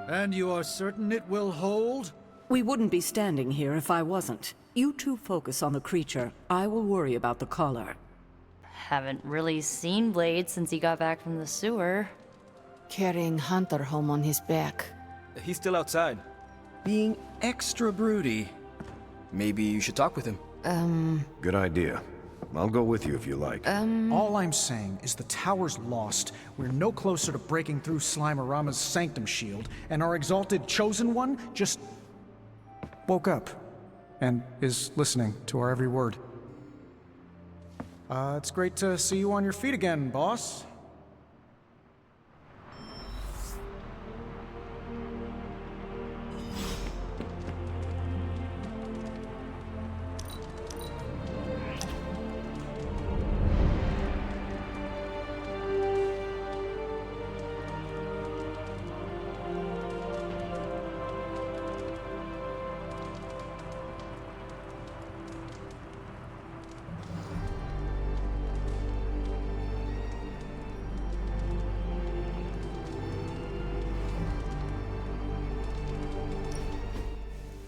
And you are certain it will hold? We wouldn't be standing here if I wasn't. You two focus on the creature. I will worry about the collar. Haven't really seen Blade since he got back from the sewer. Carrying Hunter home on his back. He's still outside. Being extra broody. Maybe you should talk with him. Good idea. I'll go with you if you like. All I'm saying is the tower's lost. We're no closer to breaking through Slimerama's sanctum shield, and our exalted chosen one just woke up and is listening to our every word. It's great to see you on your feet again, boss.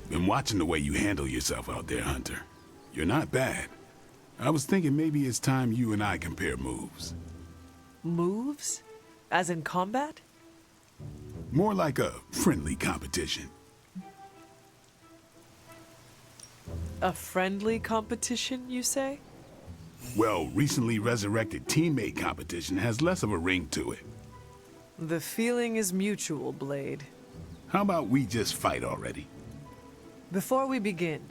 Been watching the way you handle yourself out there, Hunter. You're not bad. I was thinking maybe it's time you and I compare moves. Moves? As in combat? More like a friendly competition. A friendly competition, you say? Well, recently resurrected teammate competition has less of a ring to it. The feeling is mutual, Blade. How about we just fight already? Before we begin,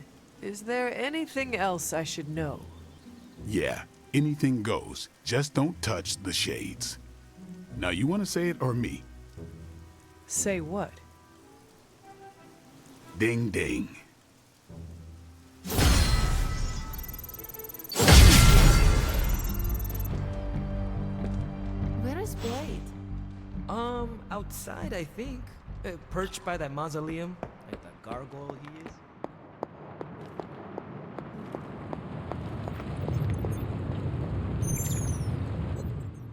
is there anything else I should know? Yeah, anything goes. Just don't touch the shades. Now, you want to say it or me? Say what? Ding ding. Where is Blade? Outside, I think. Perched by that mausoleum. Like that gargoyle he is.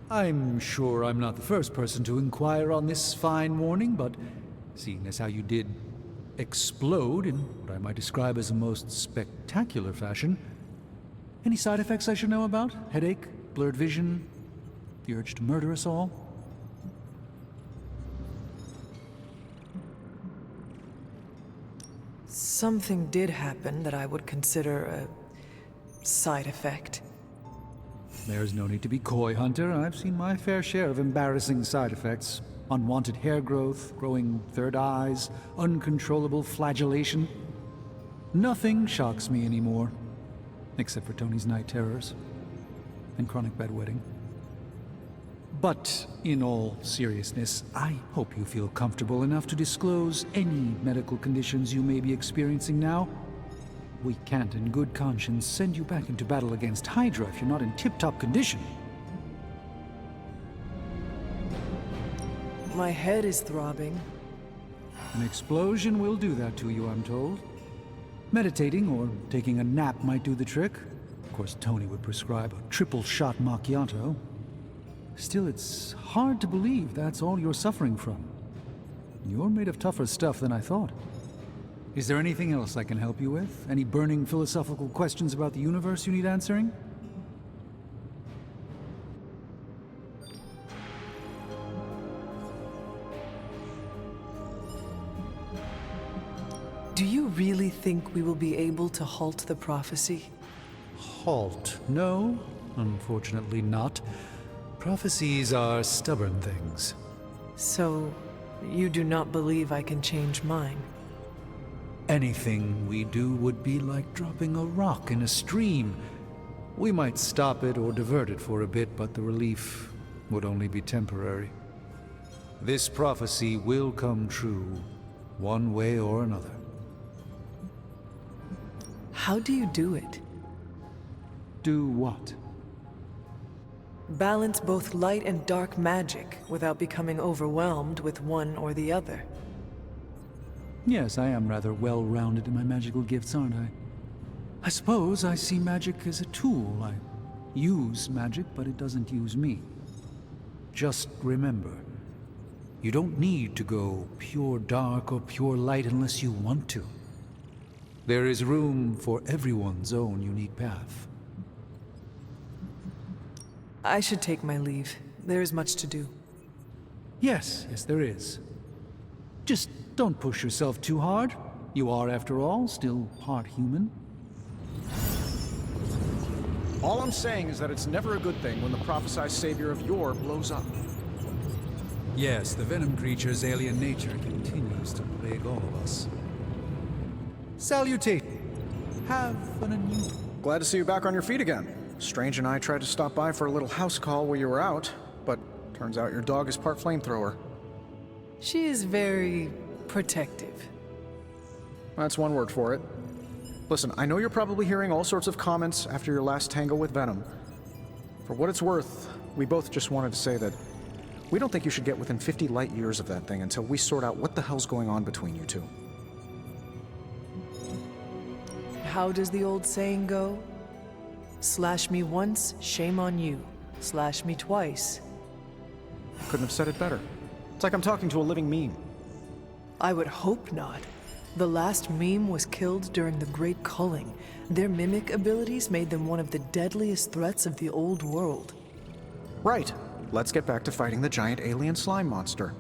I'm sure I'm not the first person to inquire on this fine morning, but seeing as how you did explode in what I might describe as a most spectacular fashion, any side effects I should know about? Headache? Blurred vision? The urge to murder us all? Something did happen that I would consider a side effect. There's no need to be coy, Hunter. I've seen my fair share of embarrassing side effects. Unwanted hair growth, growing third eyes, uncontrollable flagellation. Nothing shocks me anymore, except for Tony's night terrors and chronic bedwetting. But in all seriousness, I hope you feel comfortable enough to disclose any medical conditions you may be experiencing now. We can't in good conscience send you back into battle against Hydra if you're not in tip-top condition. My head is throbbing. An explosion will do that to you, I'm told. Meditating or taking a nap might do the trick. Of course, Tony would prescribe a triple-shot macchiato. Still, it's hard to believe that's all you're suffering from. You're made of tougher stuff than I thought. Is there anything else I can help you with? Any burning philosophical questions about the universe you need answering? Do you really think we will be able to halt the prophecy? Halt? No, unfortunately not. Prophecies are stubborn things. So, you do not believe I can change mine? Anything we do would be like dropping a rock in a stream. We might stop it or divert it for a bit, but the relief would only be temporary. This prophecy will come true, one way or another. How do you do it? Do what? Balance both light and dark magic without becoming overwhelmed with one or the other. Yes, I am rather well-rounded in my magical gifts, aren't I? I suppose I see magic as a tool. I use magic, but it doesn't use me. Just remember, You don't need to go pure dark or pure light unless you want to. There is room for everyone's own unique path. I should take my leave. There is much to do. Yes, there is. Just don't push yourself too hard. You are, after all, still part human. All I'm saying is that it's never a good thing when the prophesied savior of yore blows up. Yes, the venom creature's alien nature continues to plague all of us. Salutate. Have an anew. Glad to see you back on your feet again. Strange and I tried to stop by for a little house call while you were out, but turns out your dog is part flamethrower. She is very protective. That's one word for it. Listen, I know you're probably hearing all sorts of comments after your last tango with Venom. For what it's worth, we both just wanted to say that we don't think you should get within 50 light years of that thing until we sort out what the hell's going on between you two. How does the old saying go? Slash me once, shame on you. Slash me twice. Couldn't have said it better. It's like I'm talking to a living meme. I would hope not. The last meme was killed during the Great Culling. Their mimic abilities made them one of the deadliest threats of the old world. Right. Let's get back to fighting the giant alien slime monster.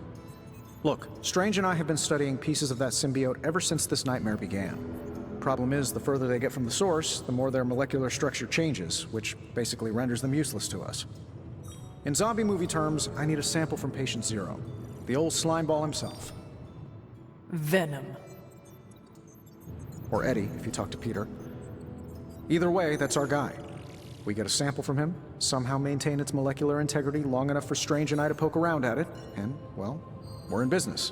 Look, Strange and I have been studying pieces of that symbiote ever since this nightmare began. Problem is, the further they get from the source, the more their molecular structure changes, which basically renders them useless to us. In zombie movie terms, I need a sample from Patient Zero, the old slime ball himself. Venom. Or Eddie, if you talk to Peter. Either way, that's our guy. We get a sample from him, somehow maintain its molecular integrity long enough for Strange and I to poke around at it, and, well, we're in business.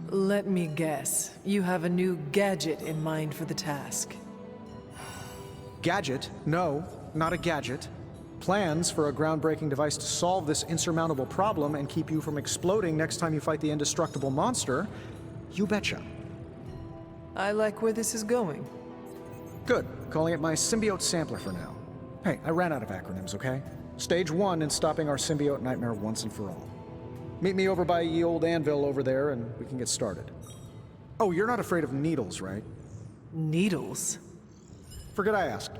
Let me guess. You have a new gadget in mind for the task. Gadget? No, not a gadget. Plans for a groundbreaking device to solve this insurmountable problem and keep you from exploding next time you fight the indestructible monster? You betcha. I like where this is going. Good. Calling it my symbiote sampler for now. Hey, I ran out of acronyms, okay? Stage 1 in stopping our symbiote nightmare once and for all. Meet me over by ye old anvil over there and we can get started. Oh, you're not afraid of needles, right? Needles? Forget I asked.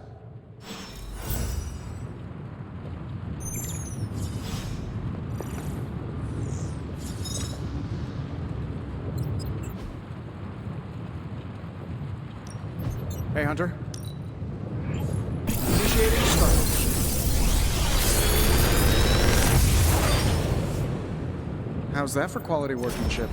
Hey, Hunter. Initiating start. How's that for quality workmanship?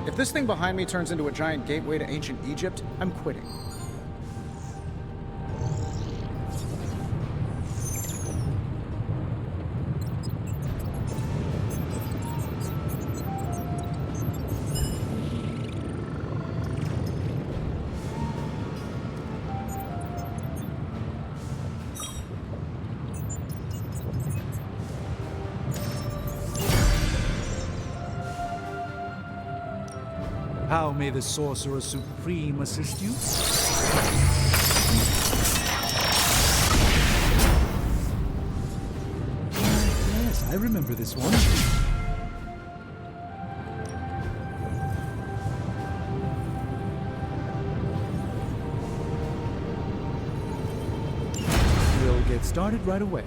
If this thing behind me turns into a giant gateway to ancient Egypt, I'm quitting. How may the Sorcerer Supreme assist you? Yes, I remember this one. We'll get started right away.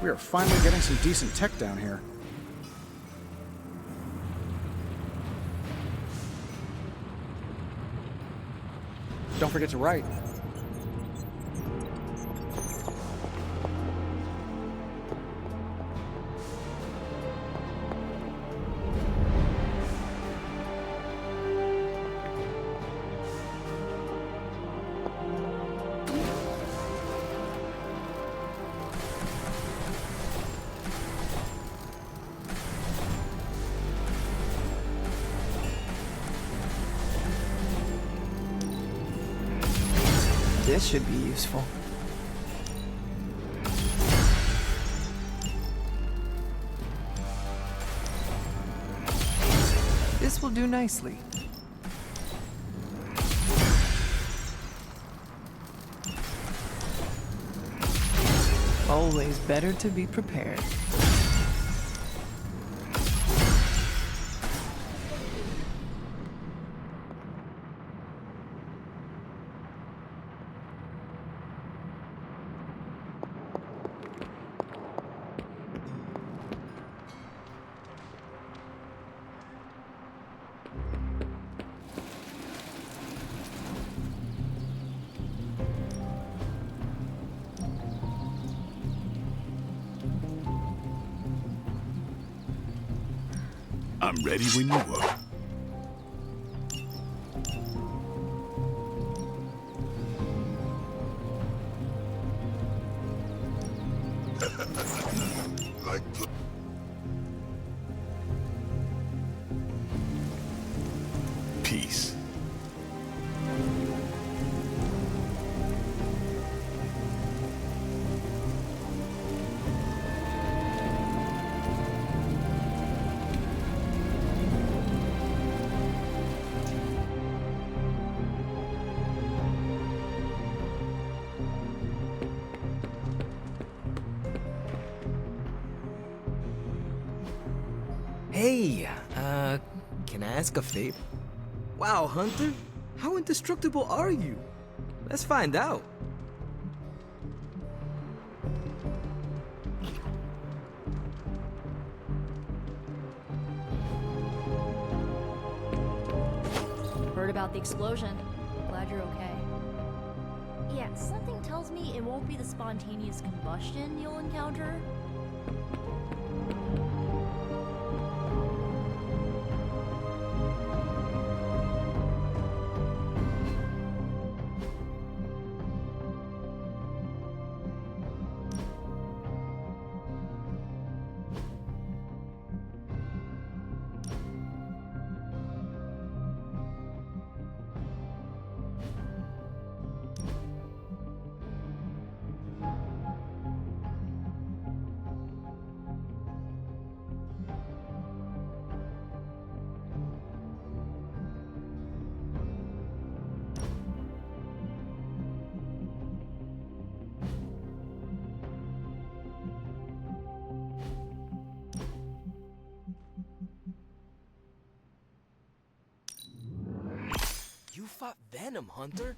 We are finally getting some decent tech down here. Don't forget to write. This should be useful. This will do nicely. Always better to be prepared. I'm ready when you are. Peace. Hey, can I ask a favor? Wow, Hunter, how indestructible are you? Let's find out. Heard about the explosion. Glad you're okay. Yeah, something tells me it won't be the spontaneous combustion you'll encounter. You fought Venom, Hunter?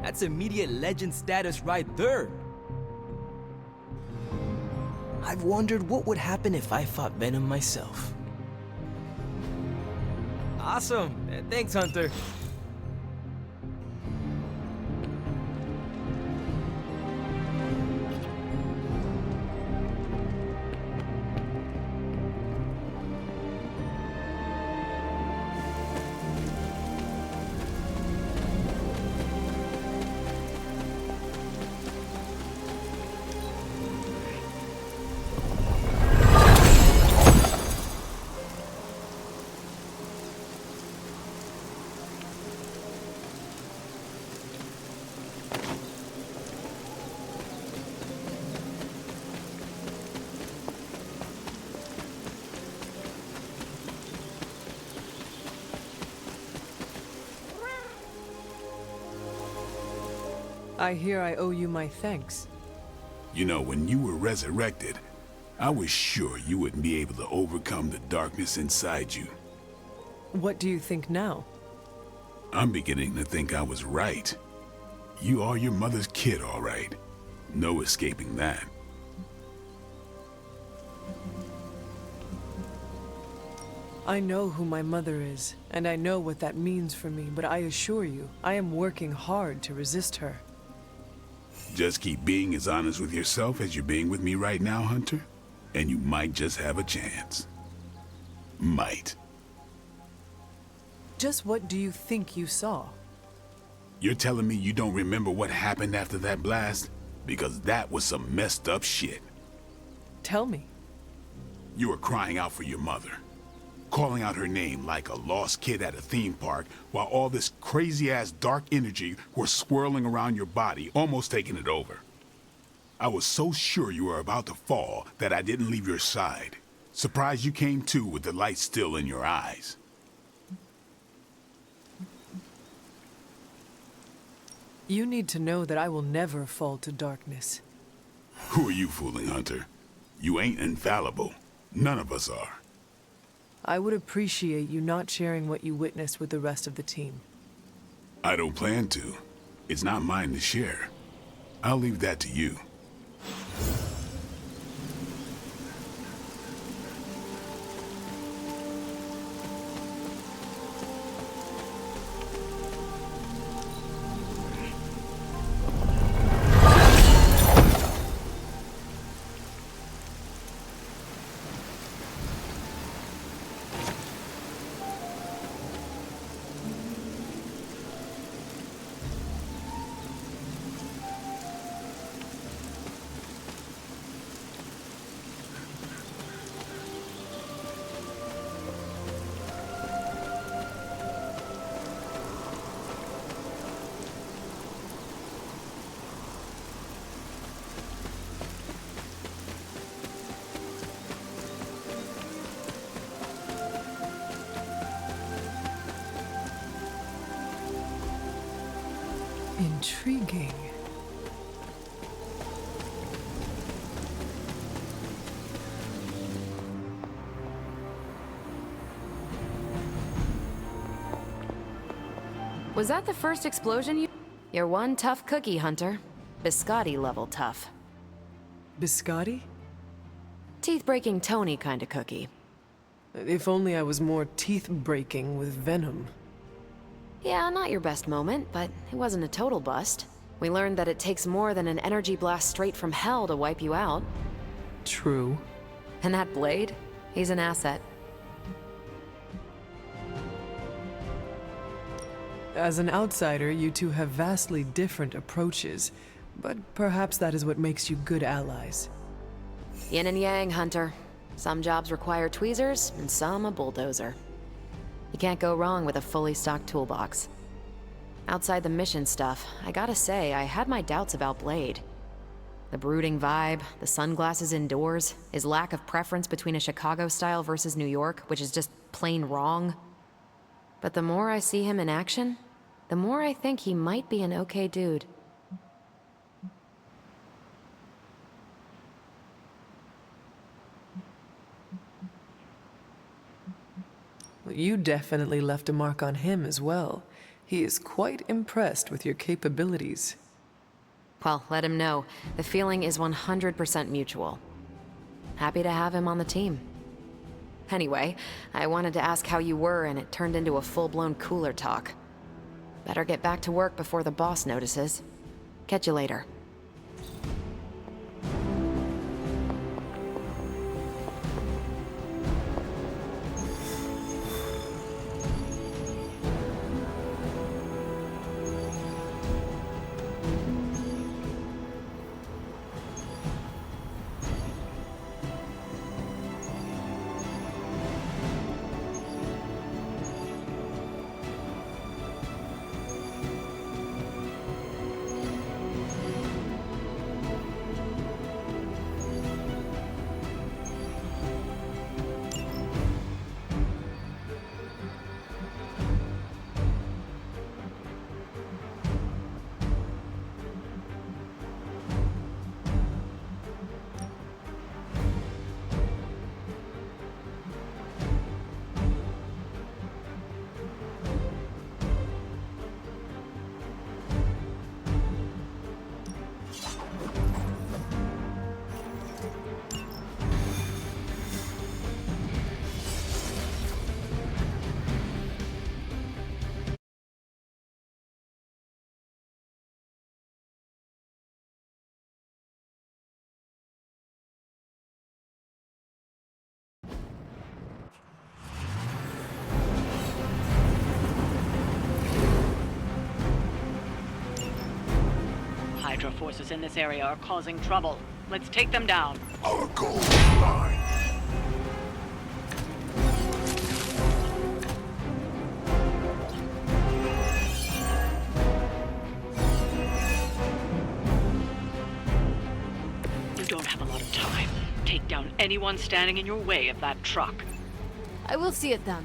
That's immediate legend status right there. I've wondered what would happen if I fought Venom myself. Awesome! Thanks, Hunter. I hear I owe you my thanks. You know, when you were resurrected, I was sure you wouldn't be able to overcome the darkness inside you. What do you think now? I'm beginning to think I was right. You are your mother's kid, all right. No escaping that. I know who my mother is, and I know what that means for me, but I assure you, I am working hard to resist her. Just keep being as honest with yourself as you're being with me right now, Hunter, and you might just have a chance. Might. Just what do you think you saw? You're telling me you don't remember what happened after that blast? Because that was some messed up shit. Tell me. You were crying out for your mother, calling out her name like a lost kid at a theme park, while all this crazy-ass dark energy was swirling around your body, almost taking it over. I was so sure you were about to fall that I didn't leave your side. Surprised you came to with the light still in your eyes. You need to know that I will never fall to darkness. Who are you fooling, Hunter? You ain't infallible. None of us are. I would appreciate you not sharing what you witnessed with the rest of the team. I don't plan to. It's not mine to share. I'll leave that to you. Intriguing. Was that the first explosion you... You're one tough cookie, Hunter. Biscotti level tough. Biscotti? Teeth-breaking Tony kind of cookie. If only I was more teeth-breaking with Venom. Yeah, not your best moment, but it wasn't a total bust. We learned that it takes more than an energy blast straight from hell to wipe you out. True. And that Blade? He's an asset. As an outsider, you two have vastly different approaches, but perhaps that is what makes you good allies. Yin and yang, Hunter. Some jobs require tweezers, and some a bulldozer. You can't go wrong with a fully stocked toolbox. Outside the mission stuff, I gotta say, I had my doubts about Blade. The brooding vibe, the sunglasses indoors, his lack of preference between a Chicago style versus New York, which is just plain wrong. But the more I see him in action, the more I think he might be an okay dude. You definitely left a mark on him as well. He is quite impressed with your capabilities. Well, let him know. The feeling is 100% mutual. Happy to have him on the team. Anyway, I wanted to ask how you were, and it turned into a full-blown cooler talk. Better get back to work before the boss notices. Catch you later. Hydra forces in this area are causing trouble. Let's take them down. Our goal is mine. You don't have a lot of time. Take down anyone standing in your way of that truck. I will see it then.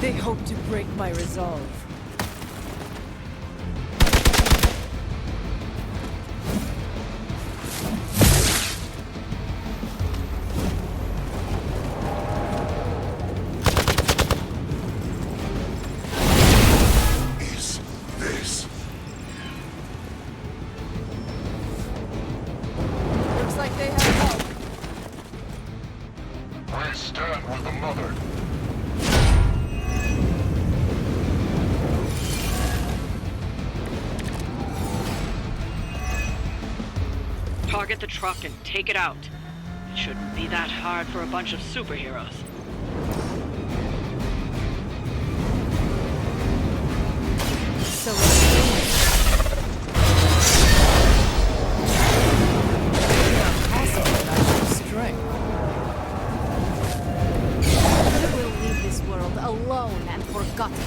They hope to break my resolve. Is this Target the truck and take it out. It shouldn't be that hard for a bunch of superheroes. So it's possible magical strength. You will leave this world alone and forgotten.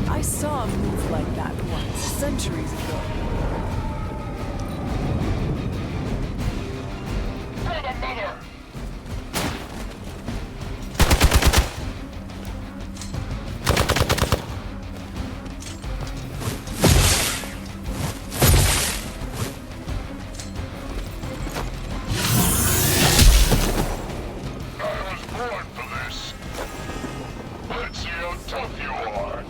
I saw a move like that once, centuries ago. I was born for this. Let's see how tough you are.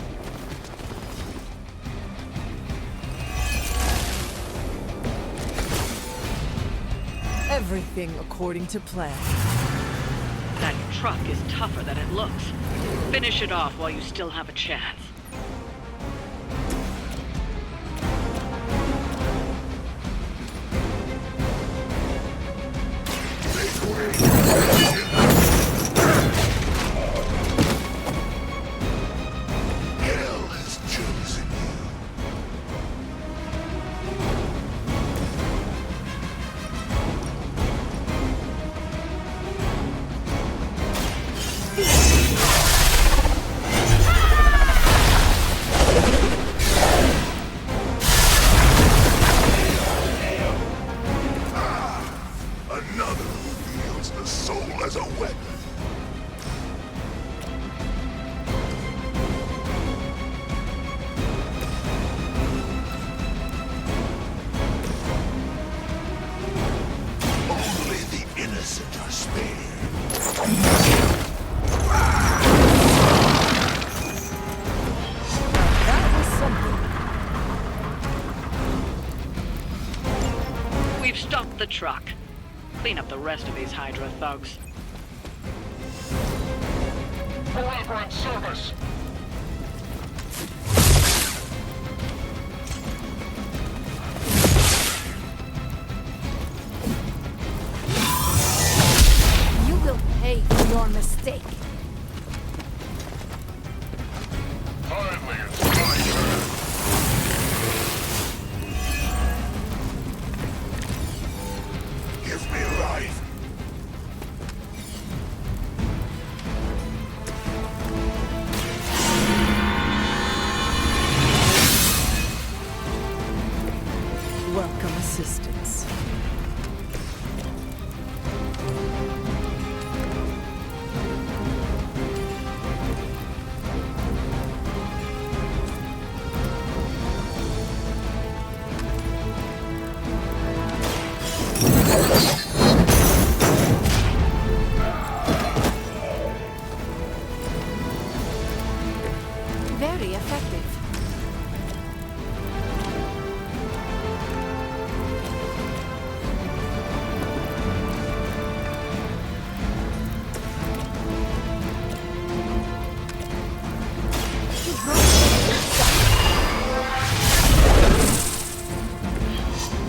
Everything according to plan. That truck is tougher than it looks. Finish it off while you still have a chance. Hell has chosen you. Another who wields the soul as a weapon. Only the innocent are spared. That was something. We've stopped the truck. Clean up the rest of these Hydra thugs. Forever in service. You will pay for your mistake. Finally, it's my turn. Give me life. Welcome assistance. Very effective.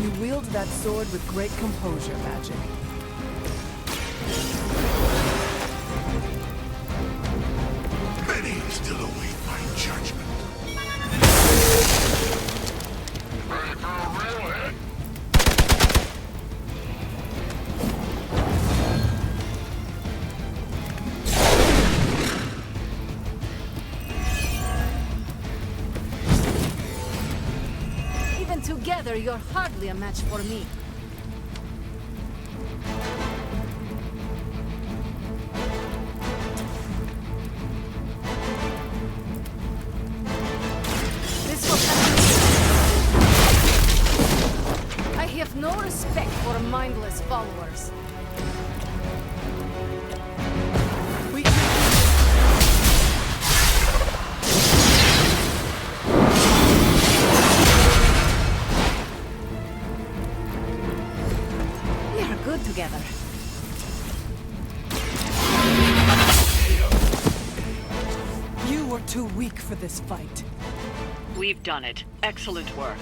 You wield that sword with great composure, Magic. Many still await my judgment. Ready for a real hit? Together, you're hardly a match for me. This will I have no respect for mindless followers. Together. You were too weak for this fight. We've done it. Excellent work.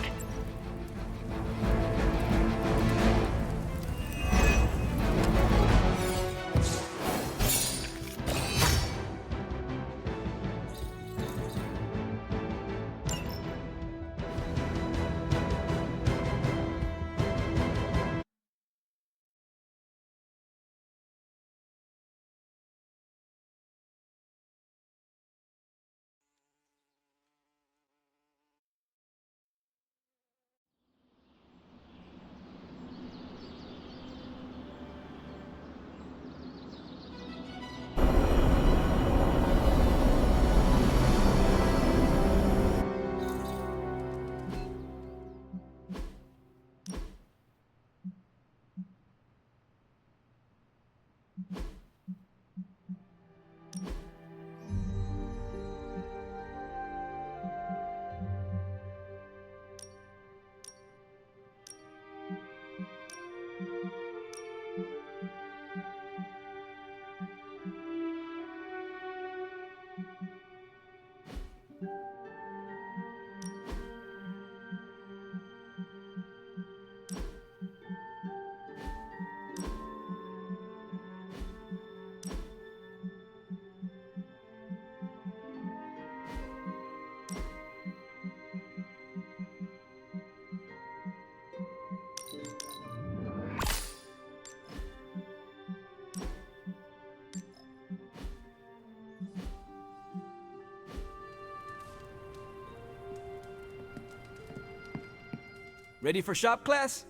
Ready for shop class?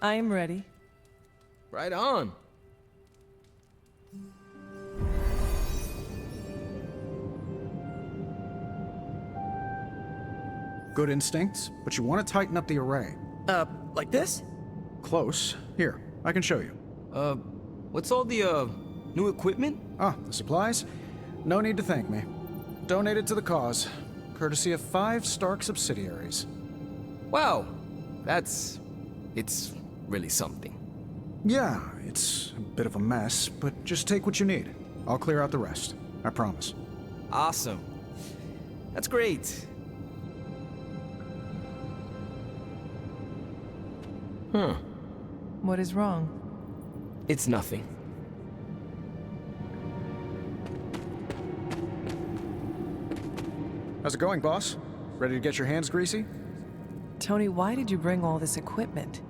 I am ready. Right on. Good instincts, but you want to tighten up the array. Like this? Close. Here, I can show you. What's all the, new equipment? Ah, the supplies? No need to thank me. Donated to the cause, courtesy of 5 Stark subsidiaries. Wow. It's really something. Yeah, it's a bit of a mess, but just take what you need. I'll clear out the rest. I promise. Awesome. That's great. Huh. What is wrong? It's nothing. How's it going, boss? Ready to get your hands greasy? Tony, why did you bring all this equipment?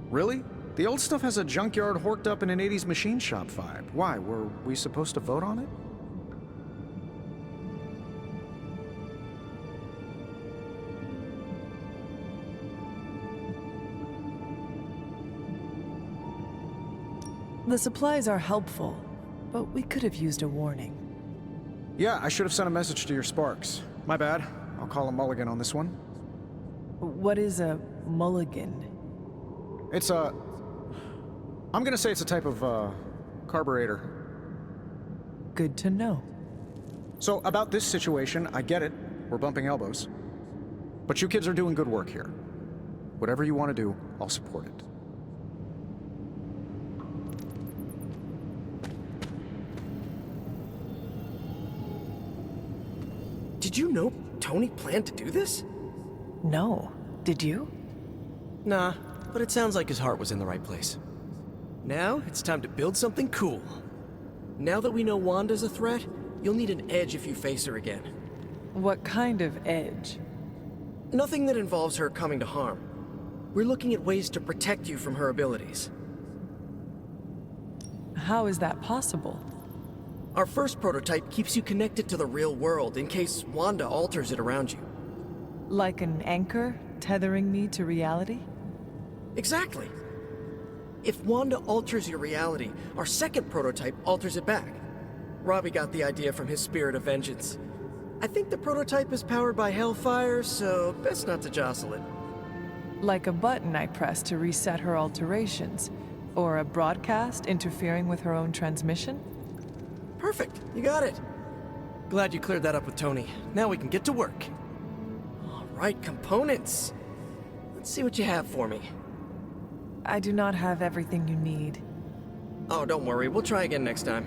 Really? The old stuff has a junkyard horked up in an 80s machine shop vibe. Why? Were we supposed to vote on it? The supplies are helpful, but we could have used a warning. Yeah, I should have sent a message to your Sparks. My bad. I'll call a mulligan on this one. What is a mulligan? It's a... I'm gonna say it's a type of, carburetor. Good to know. So, about this situation, I get it. We're bumping elbows. But you kids are doing good work here. Whatever you want to do, I'll support it. Did you know Tony planned to do this? No. Did you? Nah, but it sounds like his heart was in the right place. Now, it's time to build something cool. Now that we know Wanda's a threat, you'll need an edge if you face her again. What kind of edge? Nothing that involves her coming to harm. We're looking at ways to protect you from her abilities. How is that possible? Our first prototype keeps you connected to the real world in case Wanda alters it around you. Like an anchor? tethering me to reality? Exactly. If Wanda alters your reality, our second prototype alters it back. Robbie got the idea from his spirit of vengeance. I think the prototype is powered by Hellfire, so best not to jostle it. Like a button I press to reset her alterations, or a broadcast interfering with her own transmission? Perfect, you got it. Glad you cleared that up with Tony. Now we can get to work. All right, components. Let's see what you have for me. I do not have everything you need. Oh, don't worry, we'll try again next time.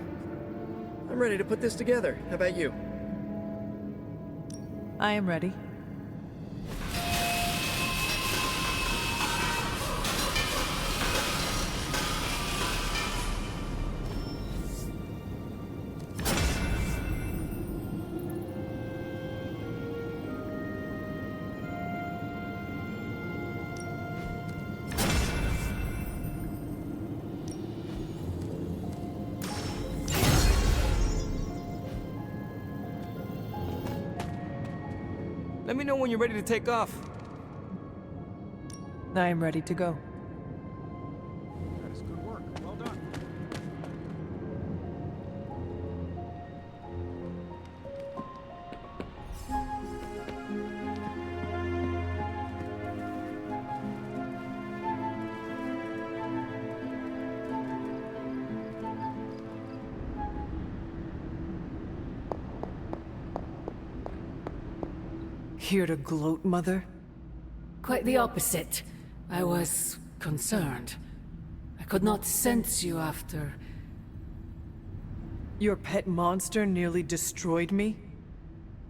I'm ready to put this together. How about you? I am ready. Let me know when you're ready to take off. I am ready to go. That is good work. Well done. Here to gloat, Mother? Quite the opposite. I was concerned. I could not sense you after... Your pet monster nearly destroyed me?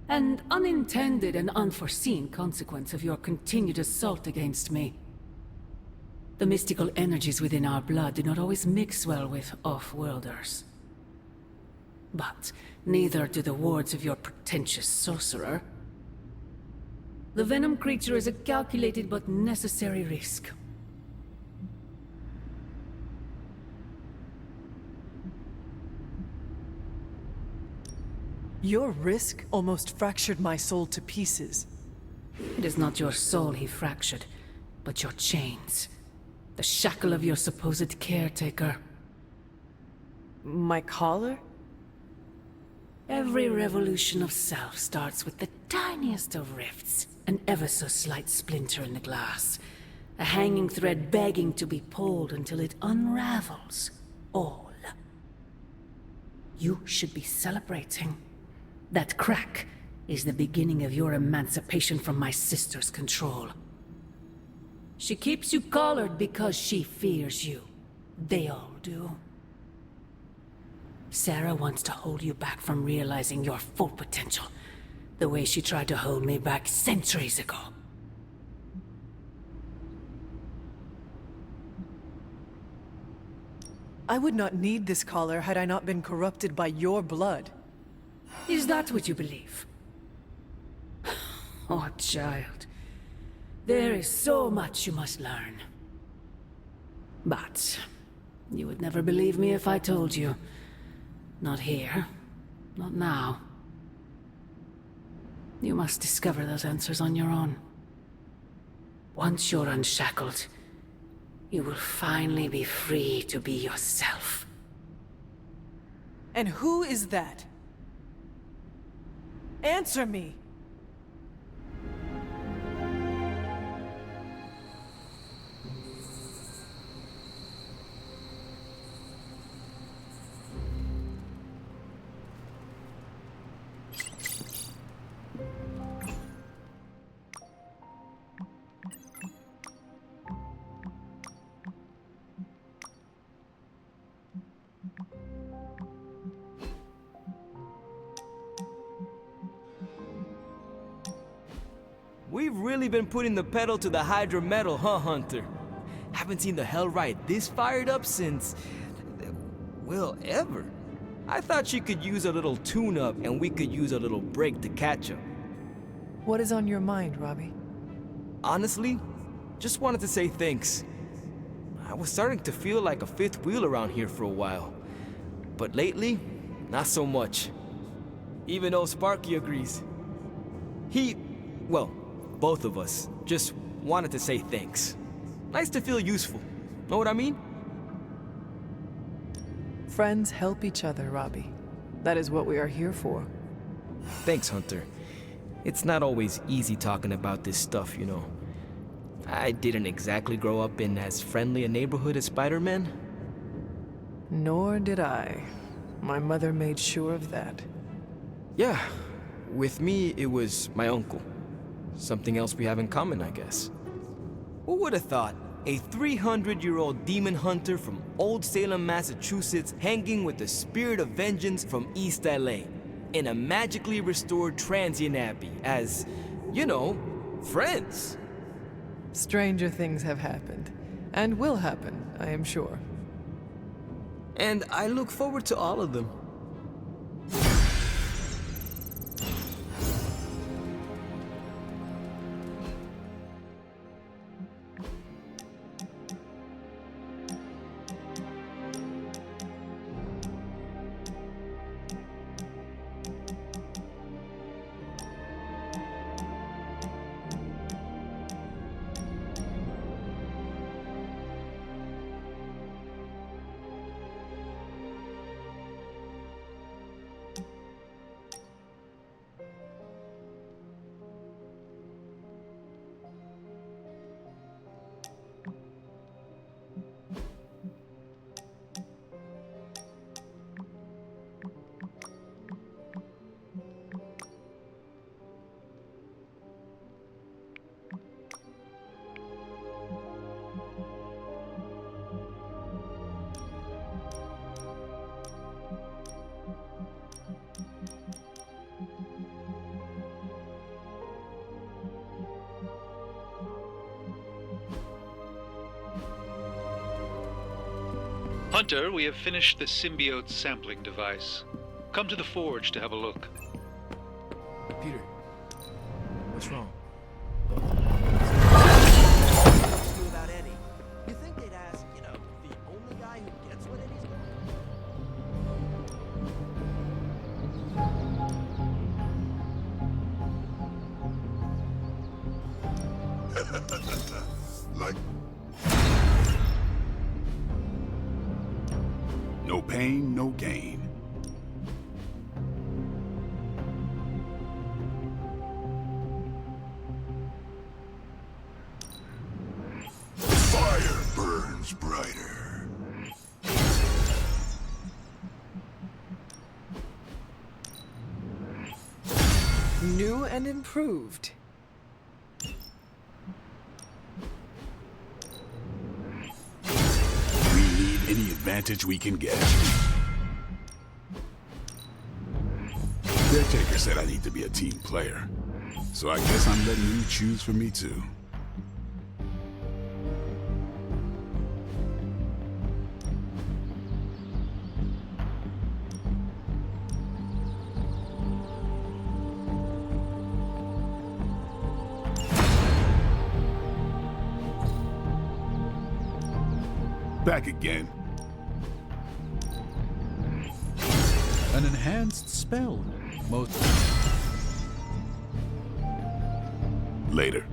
An unintended and unforeseen consequence of your continued assault against me. The mystical energies within our blood do not always mix well with off-worlders. But neither do the wards of your pretentious sorcerer. The Venom creature is a calculated but necessary risk. Your risk almost fractured my soul to pieces. It is not your soul he fractured, but your chains. The shackle of your supposed caretaker. My collar? Every revolution of self starts with the tiniest of rifts. An ever so slight splinter in the glass. A hanging thread begging to be pulled until it unravels all. You should be celebrating. That crack is the beginning of your emancipation from my sister's control. She keeps you collared because she fears you. They all do. Sarah wants to hold you back from realizing your full potential. The way she tried to hold me back centuries ago. I would not need this collar had I not been corrupted by your blood. Is that what you believe? Oh, child. There is so much you must learn. But you would never believe me if I told you. Not here. Not now. You must discover those answers on your own. Once you're unshackled, you will finally be free to be yourself. And who is that? Answer me! We've really been putting the pedal to the Hydra metal, huh, Hunter? Haven't seen the Hellrite this fired up since... well, ever. I thought she could use a little tune-up, and we could use a little break to catch up. What is on your mind, Robbie? Honestly, just wanted to say thanks. I was starting to feel like a fifth wheel around here for a while. But lately, not so much. Even old Sparky agrees. Well, both of us just wanted to say thanks. Nice to feel useful. Know what I mean? Friends help each other, Robbie. That is what we are here for. Thanks, Hunter. It's not always easy talking about this stuff, you know. I didn't exactly grow up in as friendly a neighborhood as Spider-Man. Nor did I. My mother made sure of that. Yeah, with me, it was my uncle. Something else we have in common, I guess. Who would have thought? A 300-year-old demon hunter from Old Salem, Massachusetts, hanging with the spirit of vengeance from East LA, in a magically restored transient abbey as, you know, friends. Stranger things have happened, and will happen, I am sure. And I look forward to all of them. Hunter, we have finished the symbiote sampling device. Come to the forge to have a look. Peter, what's wrong? Without Eddie, you think they'd ask, you know, the only guy who gets what Eddie's Like... No pain, no gain. The fire burns brighter. New and improved. We need any advantage we can get. Caretaker said I need to be a team player, so I guess I'm letting you choose for me too. Back again. An enhanced spell. Most... Later.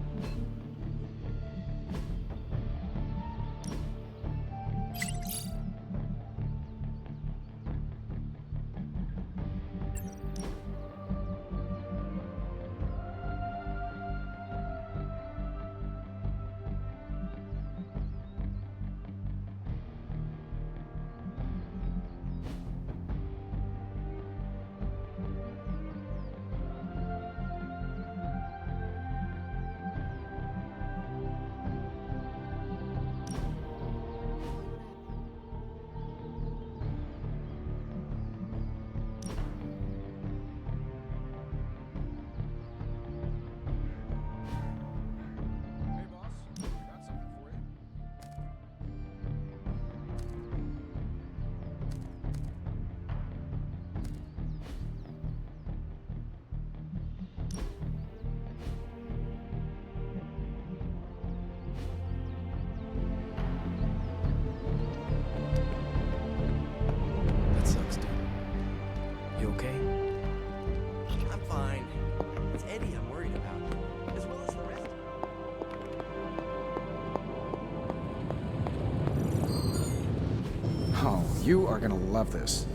You are gonna love this.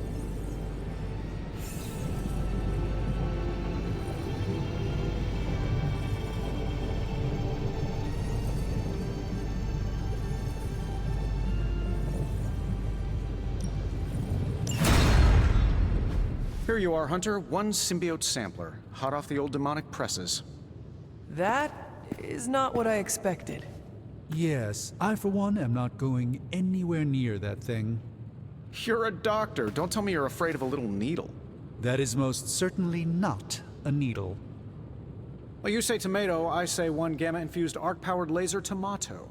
Here you are, Hunter. One symbiote sampler, hot off the old demonic presses. That is not what I expected. Yes, I for one am not going anywhere near that thing. You're a doctor. Don't tell me you're afraid of a little needle. That is most certainly not a needle. Well, you say tomato, I say one gamma-infused arc-powered laser tomato.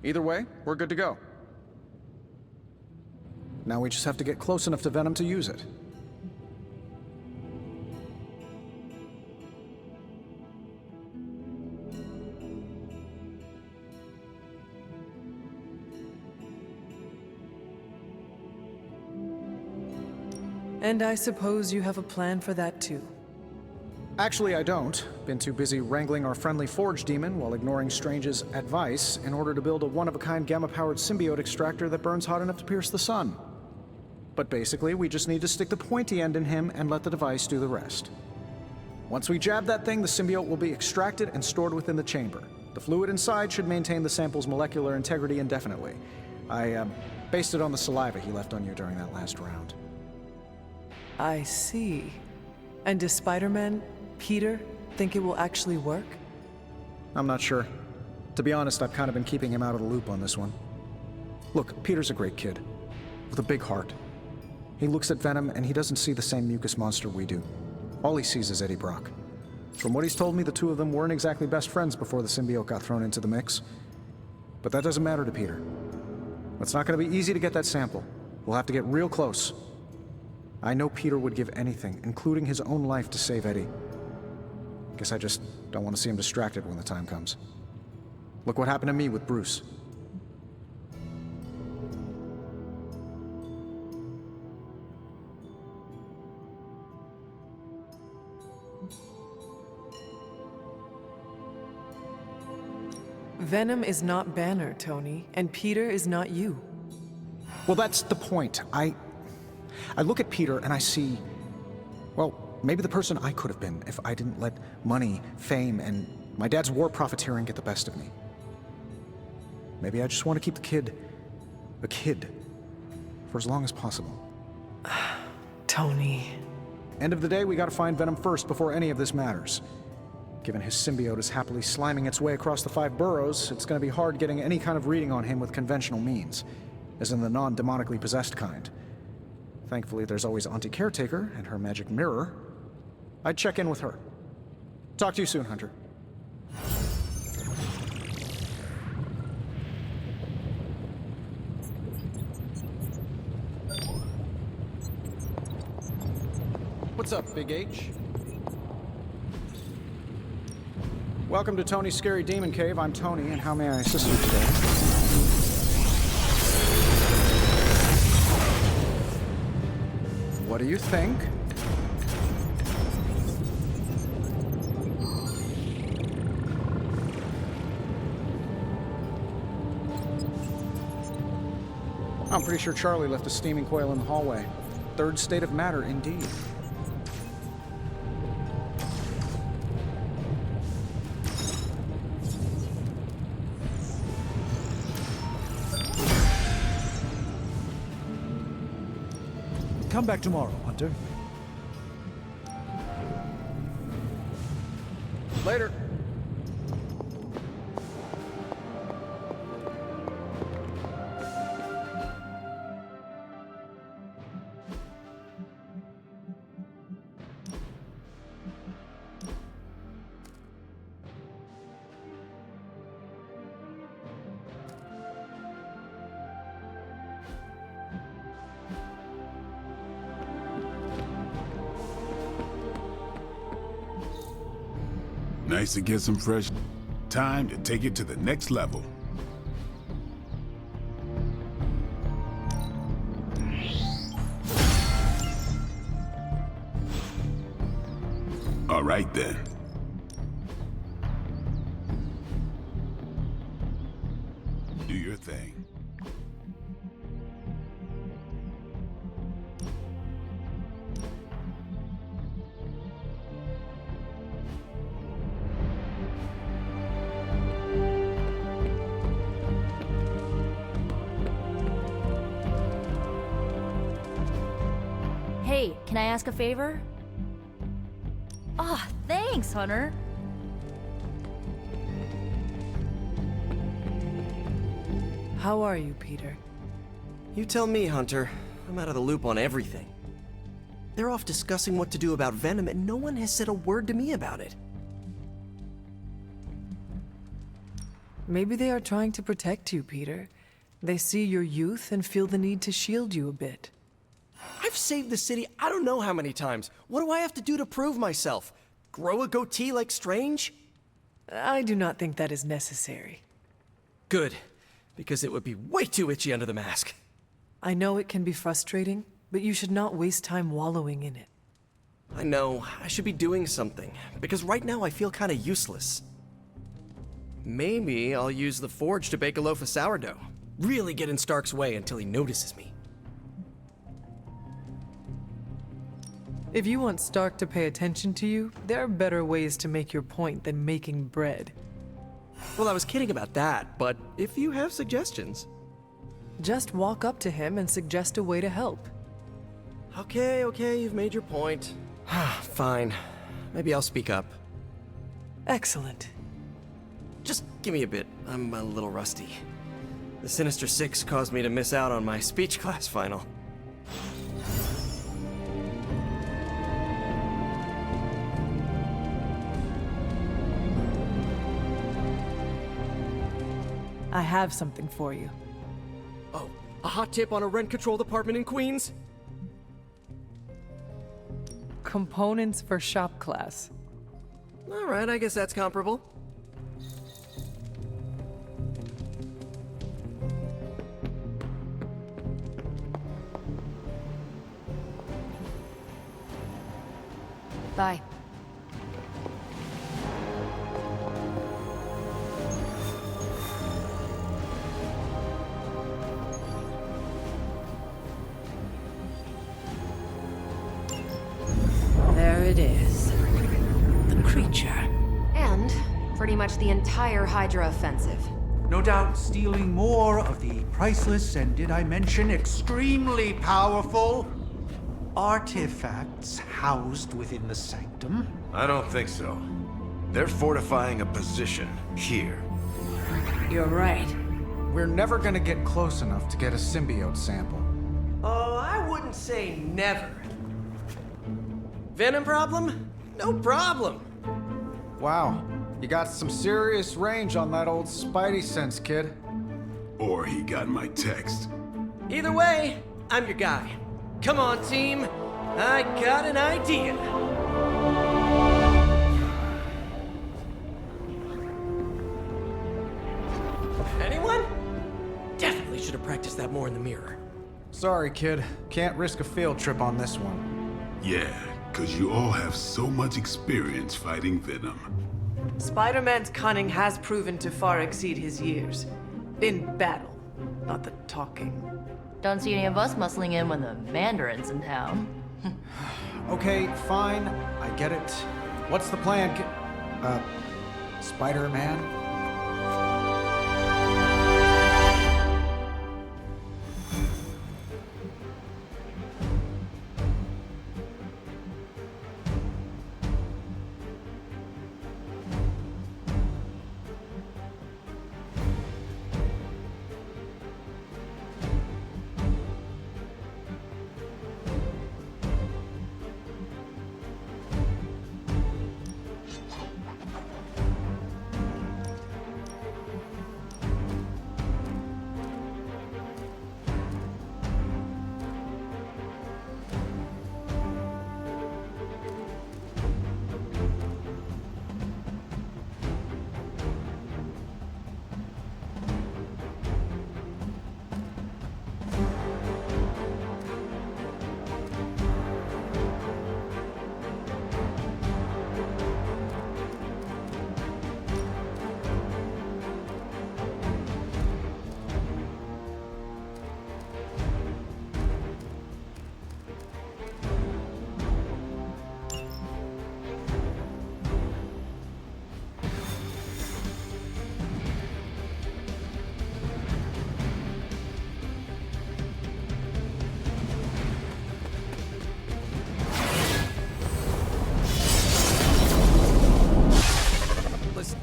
Either way, we're good to go. Now we just have to get close enough to Venom to use it. And I suppose you have a plan for that too. Actually, I don't. Been too busy wrangling our friendly Forge demon while ignoring Strange's advice in order to build a one-of-a-kind gamma-powered symbiote extractor that burns hot enough to pierce the sun. But basically, we just need to stick the pointy end in him and let the device do the rest. Once we jab that thing, the symbiote will be extracted and stored within the chamber. The fluid inside should maintain the sample's molecular integrity indefinitely. I based it on the saliva he left on you during that last round. I see. And does Spider-Man, Peter, think it will actually work? I'm not sure. To be honest, I've kind of been keeping him out of the loop on this one. Look, Peter's a great kid, with a big heart. He looks at Venom and he doesn't see the same mucus monster we do. All he sees is Eddie Brock. From what he's told me, the two of them weren't exactly best friends before the symbiote got thrown into the mix. But that doesn't matter to Peter. It's not going to be easy to get that sample. We'll have to get real close. I know Peter would give anything, including his own life, to save Eddie. Guess I just don't want to see him distracted when the time comes. Look what happened to me with Bruce. Venom is not Banner, Tony, and Peter is not you. Well, that's the point. I look at Peter and I see, well, maybe the person I could have been if I didn't let money, fame, and my dad's war profiteering get the best of me. Maybe I just want to keep the kid a kid for as long as possible. Tony. End of the day, we gotta find Venom first before any of this matters. Given his symbiote is happily sliming its way across the 5 boroughs, it's gonna be hard getting any kind of reading on him with conventional means, as in the non-demonically possessed kind. Thankfully, there's always Auntie Caretaker and her magic mirror. I'd check in with her. Talk to you soon, Hunter. What's up, Big H? Welcome to Tony's Scary Demon Cave. I'm Tony, and how may I assist you today? What do you think? I'm pretty sure Charlie left a steaming coil in the hallway. Third state of matter, indeed. Come back tomorrow, Hunter. Later. Nice to get some fresh. Time to take it to the next level. All right then. Do your thing. Hey, can I ask a favor? Ah, thanks, Hunter. How are you, Peter? You tell me, Hunter. I'm out of the loop on everything. They're off discussing what to do about Venom, and no one has said a word to me about it. Maybe they are trying to protect you, Peter. They see your youth and feel the need to shield you a bit. I've saved the city I don't know how many times. What do I have to do to prove myself? Grow a goatee like Strange? I do not think that is necessary. Good, because it would be way too itchy under the mask. I know it can be frustrating, but you should not waste time wallowing in it. I know, I should be doing something, because right now I feel kinda useless. Maybe I'll use the forge to bake a loaf of sourdough. Really get in Stark's way until he notices me. If you want Stark to pay attention to you, there are better ways to make your point than making bread. Well, I was kidding about that, but if you have suggestions... Just walk up to him and suggest a way to help. Okay, you've made your point. Fine. Maybe I'll speak up. Excellent. Just give me a bit. I'm a little rusty. The Sinister Six caused me to miss out on my speech class final. I have something for you. Oh, a hot tip on a rent control department in Queens? Components for shop class. Alright, I guess that's comparable. Bye. There it is. The creature. And pretty much the entire Hydra offensive. No doubt stealing more of the priceless and, did I mention, extremely powerful artifacts housed within the sanctum. I don't think so. They're fortifying a position here. You're right. We're never gonna get close enough to get a symbiote sample. Oh, I wouldn't say never. Venom problem? No problem. Wow, you got some serious range on that old Spidey sense, kid. Or he got my text. Either way, I'm your guy. Come on, team. I got an idea. Anyone? Definitely should have practiced that more in the mirror. Sorry, kid. Can't risk a field trip on this one. Yeah, 'cause you all have so much experience fighting Venom. Spider-Man's cunning has proven to far exceed his years. In battle, not the talking. Don't see any of us muscling in when the Mandarin's in town. Okay, fine. I get it. What's the plan, Spider-Man?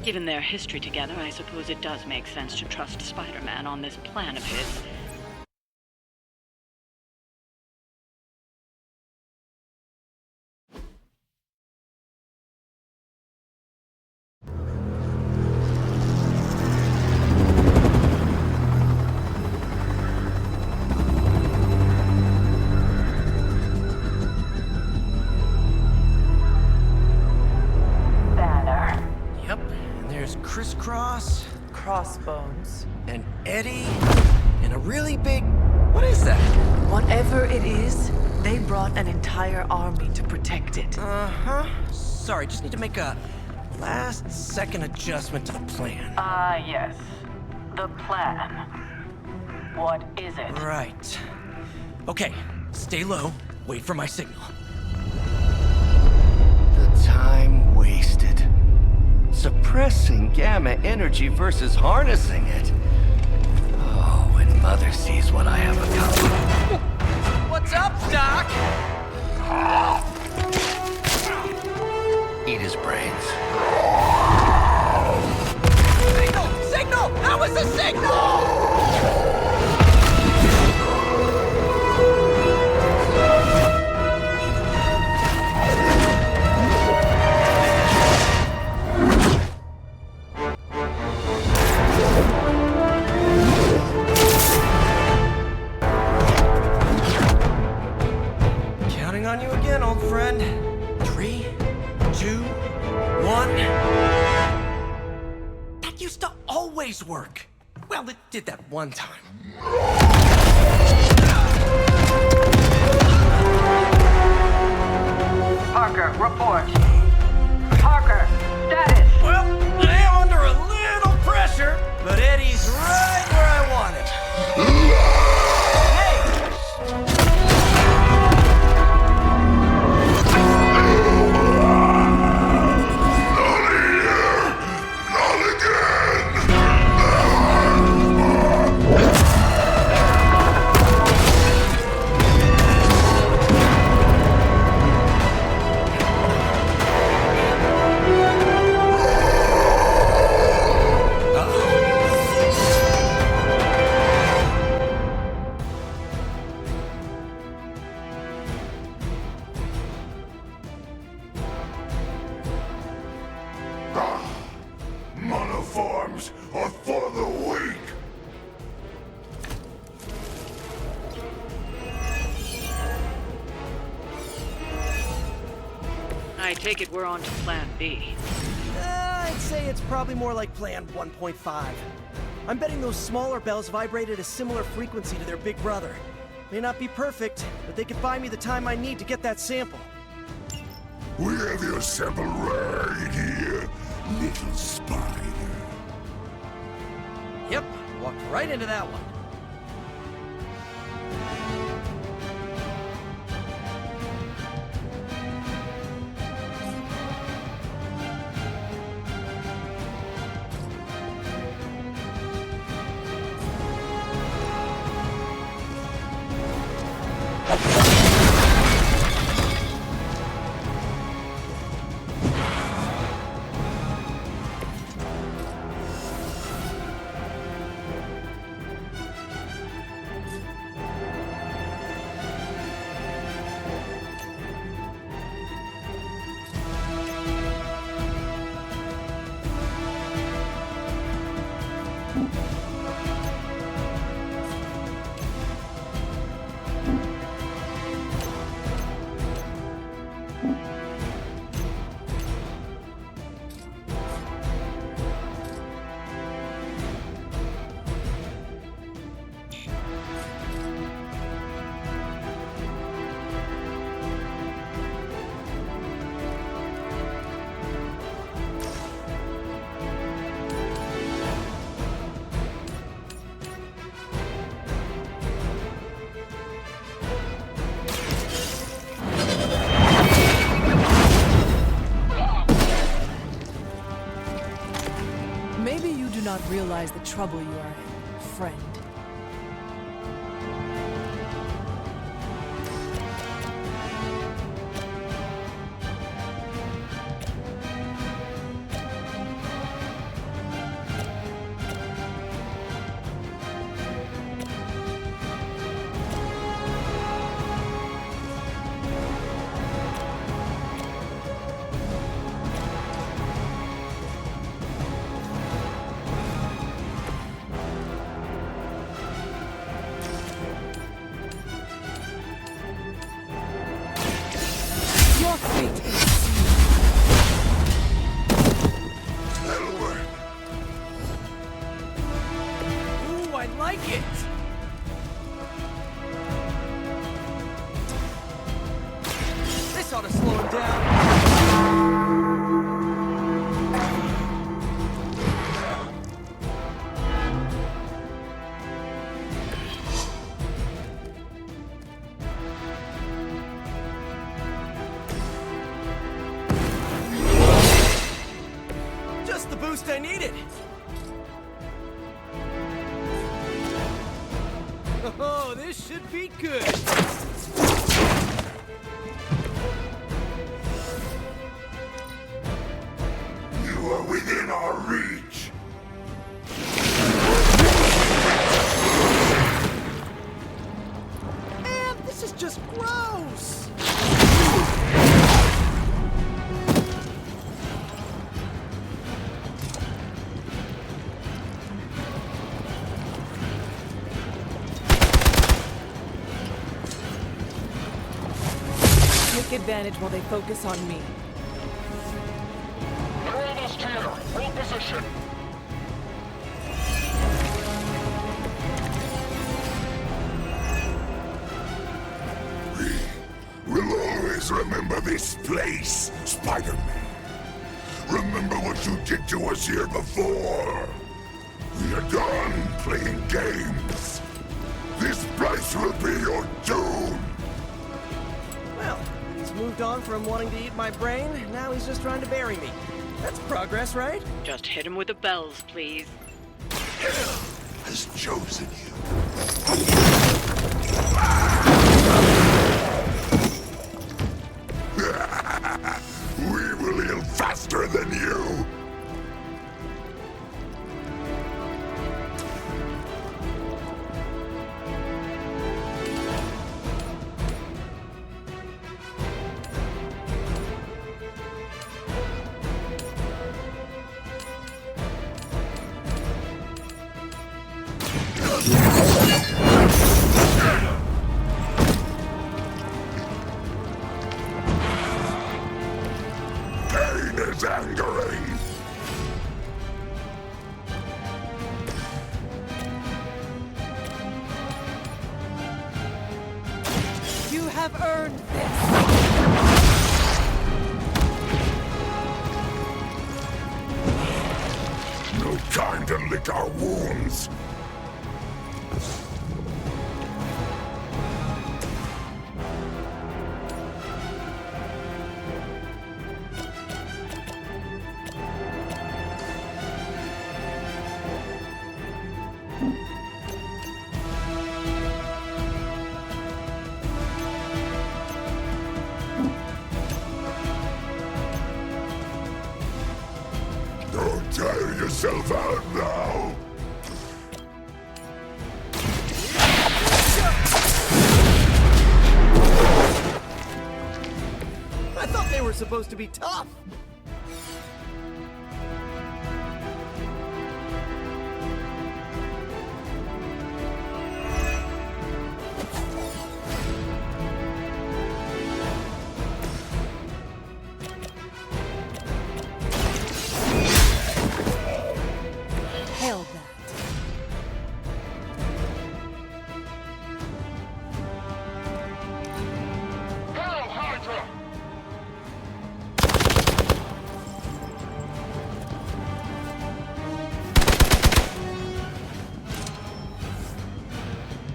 Given their history together, I suppose it does make sense to trust Spider-Man on this plan of his. Yep, and there's Crisscross, Crossbones. and Eddie, and a really big... What is that? Whatever it is, they brought an entire army to protect it. Uh-huh. Sorry, just need to make a last-second adjustment to the plan. Ah, yes. The plan. What is it? Right. Okay, stay low, wait for my signal. The time wasted. Suppressing gamma energy versus harnessing it. Oh, when Mother sees what I have accomplished. What's up, Doc? Eat his brains. Signal! Signal! That was the signal! Counting on you again, old friend. 3, 2, 1. That used to always work. Well, it did that one time. Parker, report. Parker, status. Well, I am under a little pressure, but Eddie's right where I want him. Monoforms are for the weak. I take it we're on to plan B. I'd say it's probably more like Plan 1.5. I'm betting those smaller bells vibrate at a similar frequency to their big brother. May not be perfect, but they could buy me the time I need to get that sample. We have your sample right here, little spider. Yep, walked right into that one. Maybe you do not realize the trouble you are in, friend. ought to slow him down. Just the boost I needed. Oh, this should be good. You are within our reach. Man, this is just gross! Take advantage while they focus on me. They're almost here. Hold position. We'll always remember this place, Spider-Man. Remember what you did to us here before. We are done playing games. This place will be your doom. Well, he's moved on from wanting to eat my brain, now he's just trying to bury me. That's progress, right? Just hit him with the bells, please. Hell has chosen you. We will heal faster than you. Pain is angering. You have earned this. No time to lick our wounds. Don't tire yourself out now. I thought they were supposed to be tough. Hail that. Hail Hydra!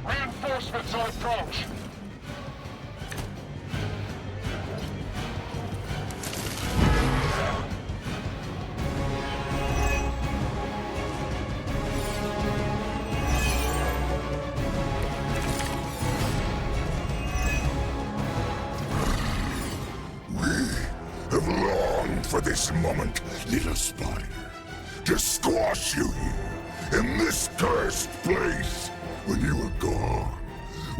Reinforcements on approach. Have longed for this moment, little spider, to squash you here, in this cursed place. When you are gone,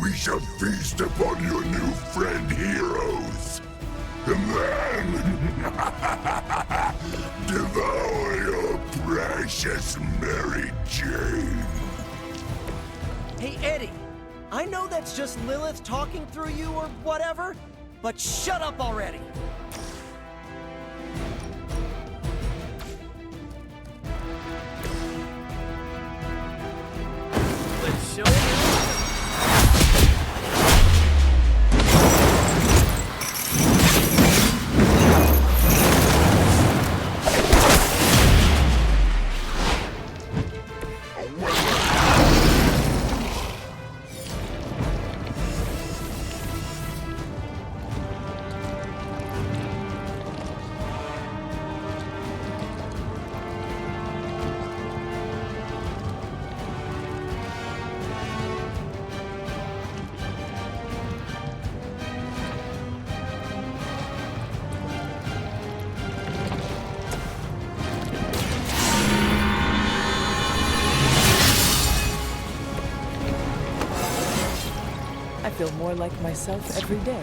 we shall feast upon your new friend heroes, and then devour your precious Mary Jane. Hey, Eddie, I know that's just Lilith talking through you or whatever, but shut up already. Let's show you. feel more like myself every day.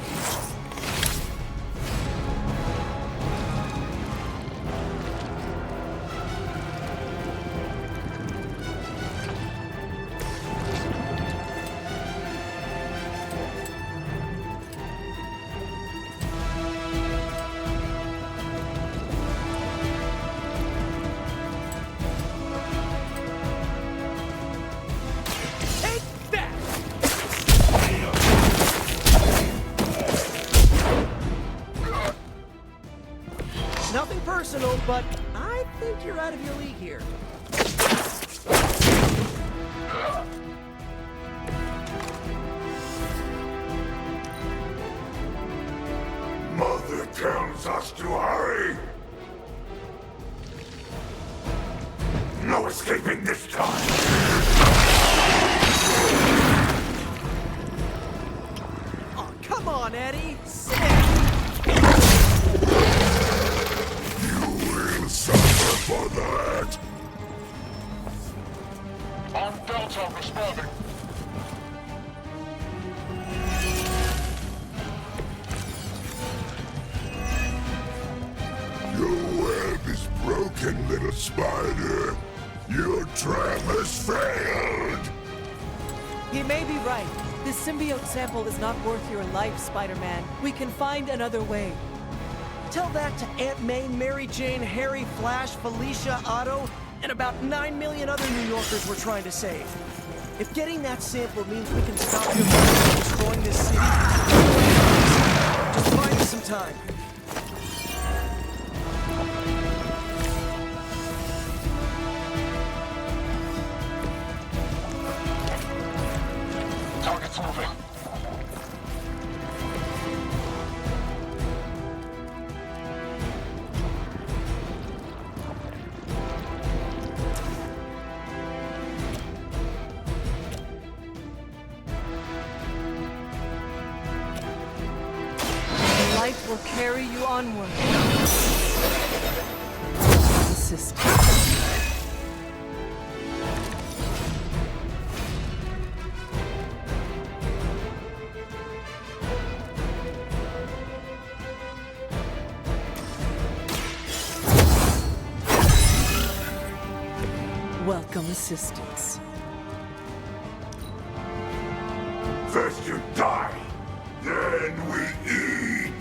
Nothing personal, but I think you're out of your league here. Mother tells us to hurry. No escaping this time. Oh, come on, Eddie. Sit. Suffer for that! On Delta responding. Your web is broken, little spider. Your trap has failed. He may be right. This symbiote sample is not worth your life, Spider-Man. We can find another way. Tell that to Aunt May, Mary Jane, Harry, Flash, Felicia, Otto, and about 9 million other New Yorkers we're trying to save. If getting that sample means we can stop them from destroying this city, just find us some time. Target's moving. Light will carry you onward. Assist. Welcome assistance. First you die, then we eat.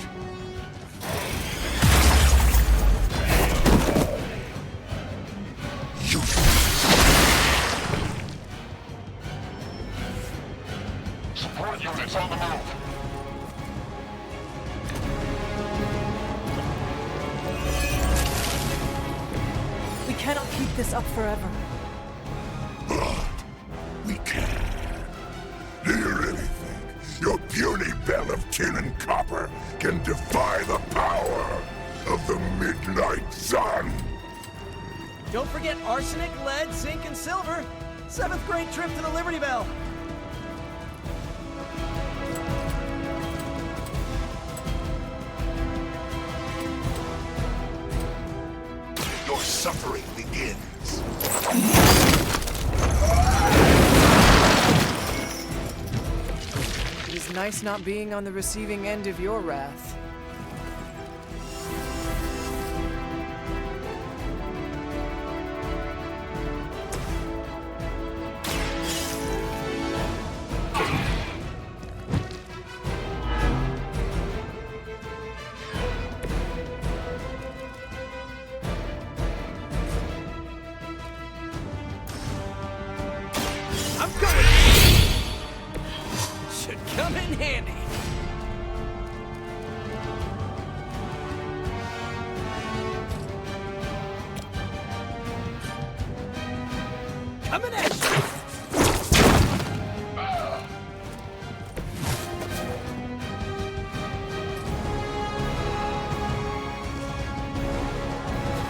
Support units on the move. We cannot keep this up forever. But we can. Do you really think your puny bell of tin and copper can defy the power of the Midnight Sun? Don't forget arsenic, lead, zinc, and silver. 7th grade trip to the Liberty Bell. Your suffering begins. It is nice not being on the receiving end of your wrath. I'm going! Should come in handy. Coming at you!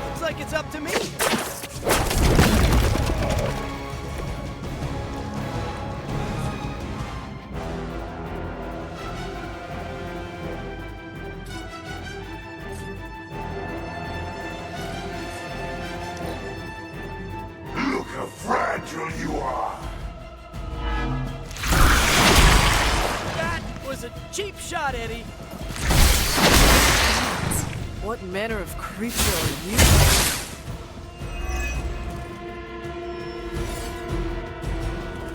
Looks like it's up to me. Look how fragile you are. That Cheap shot, Eddie! What manner of creature are you?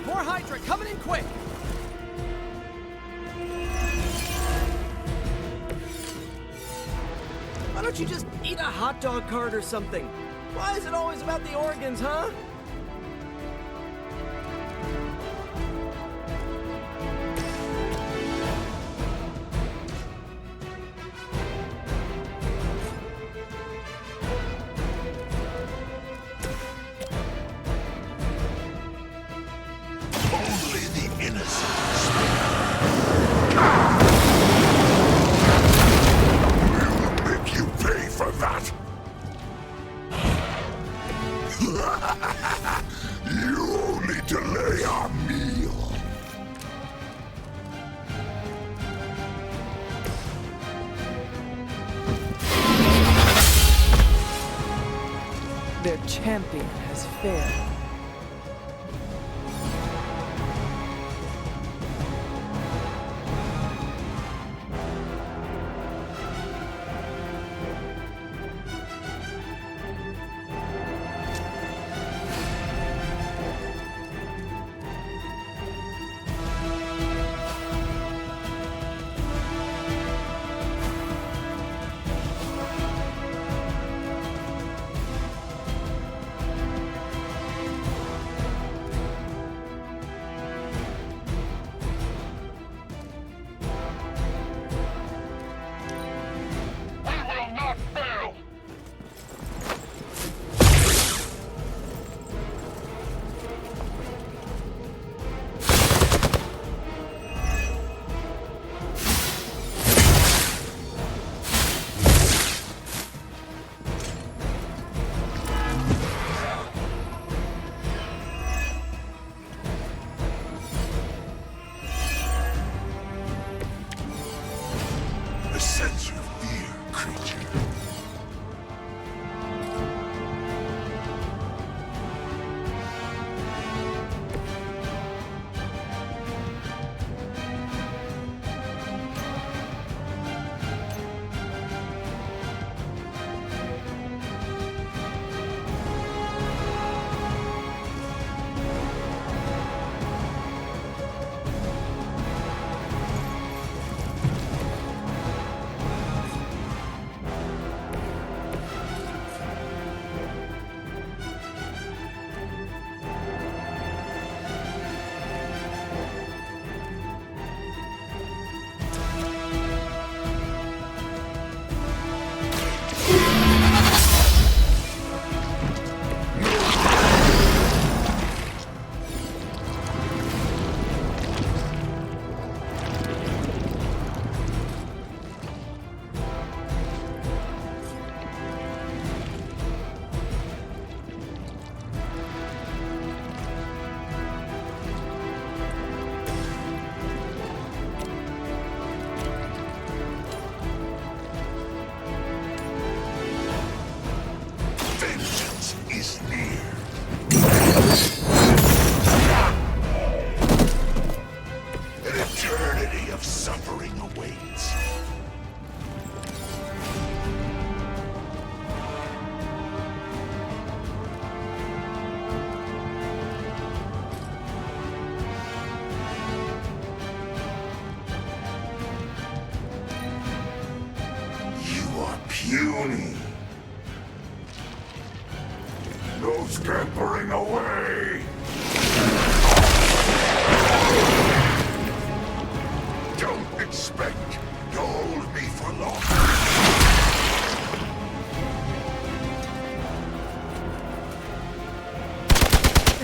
More Hydra coming in quick! Why don't you just eat a hot dog cart or something? Why is it always about the organs, huh? Only the innocent. We'll make you pay for that. You only delay our meal. Their champion has failed. Sense your fear, creature. Vengeance is near. An eternity of suffering awaits. You are puny. No scampering away! Don't expect to hold me for long.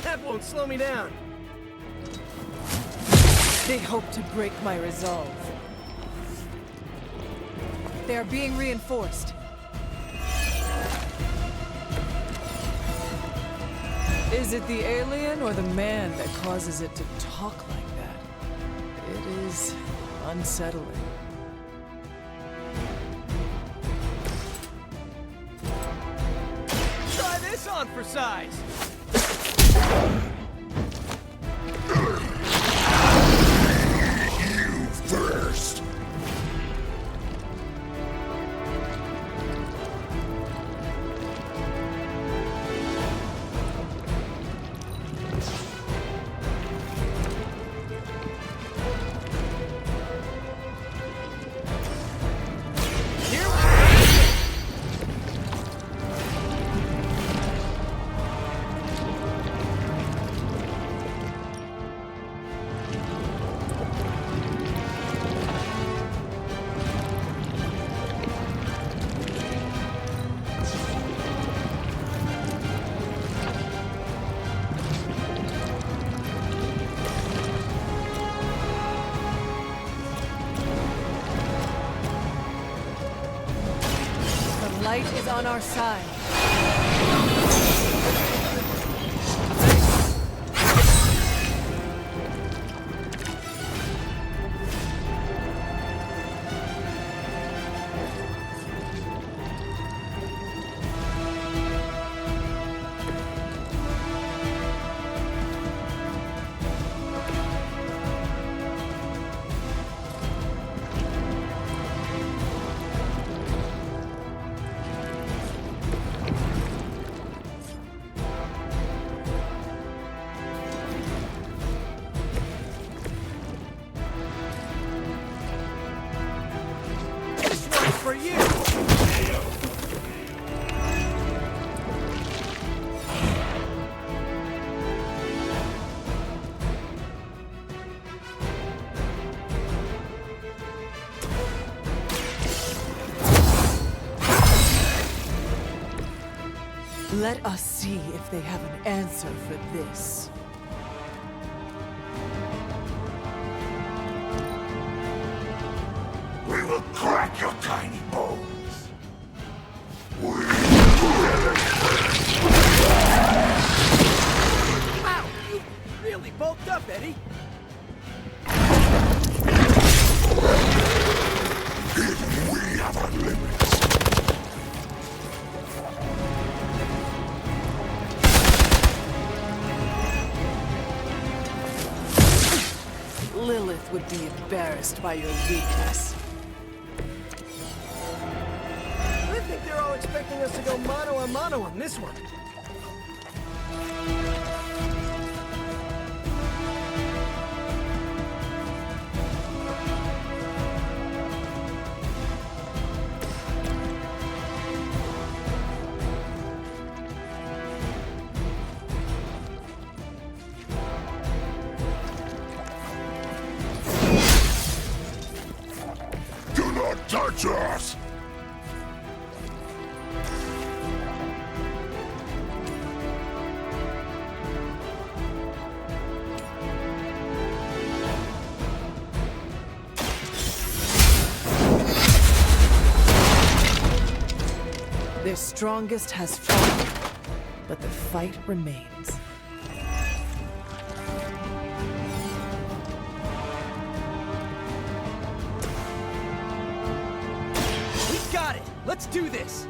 That won't slow me down. They hope to break my resolve. They are being reinforced. Is it the alien or the man that causes it to talk like that? It is unsettling. Try this on for size! You first! light is on our side. For you! Let us see if they have an answer for this. We will crack your tiny bones. Wow, you really bulked up, Eddie. Even we have our limits. Lilith would be embarrassed by your weakness. I think they're all expecting us to go mano a mano on this one. Do not touch us! Their strongest has fallen, but the fight remains. We got it! Let's do this!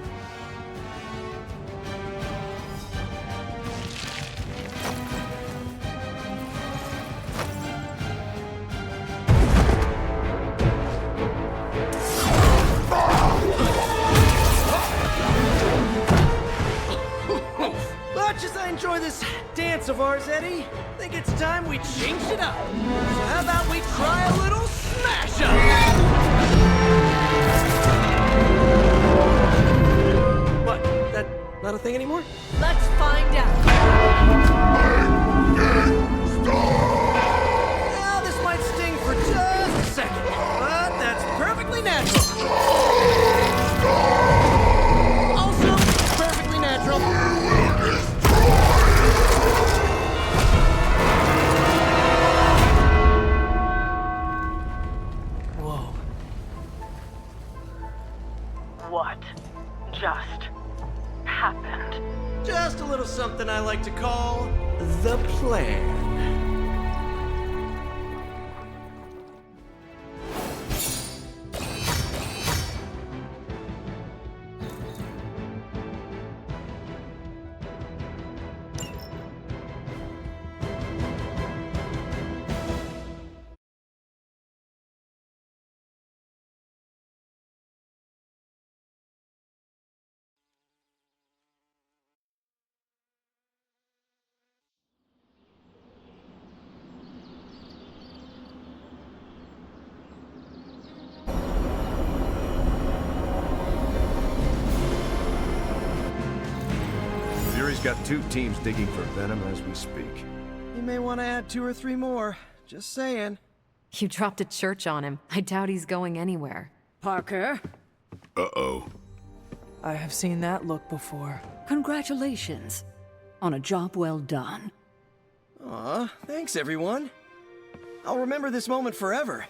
Much as I enjoy this dance of ours, Eddie, I think it's time we changed it up. So how about we try a little smash up? What? That not a thing anymore? Let's find out. Well, this might sting for just a second, but that's perfectly natural. Also, perfectly natural. Whoa. What just happened? Just a little something I like to call the plan. Fury's got 2 teams digging for Venom as we speak. You may want to add 2 or 3 more. Just saying. You dropped a church on him. I doubt he's going anywhere. Parker, Uh-oh. I have seen that look before. congratulations on a job well done. Aw, thanks everyone. I'll remember this moment forever.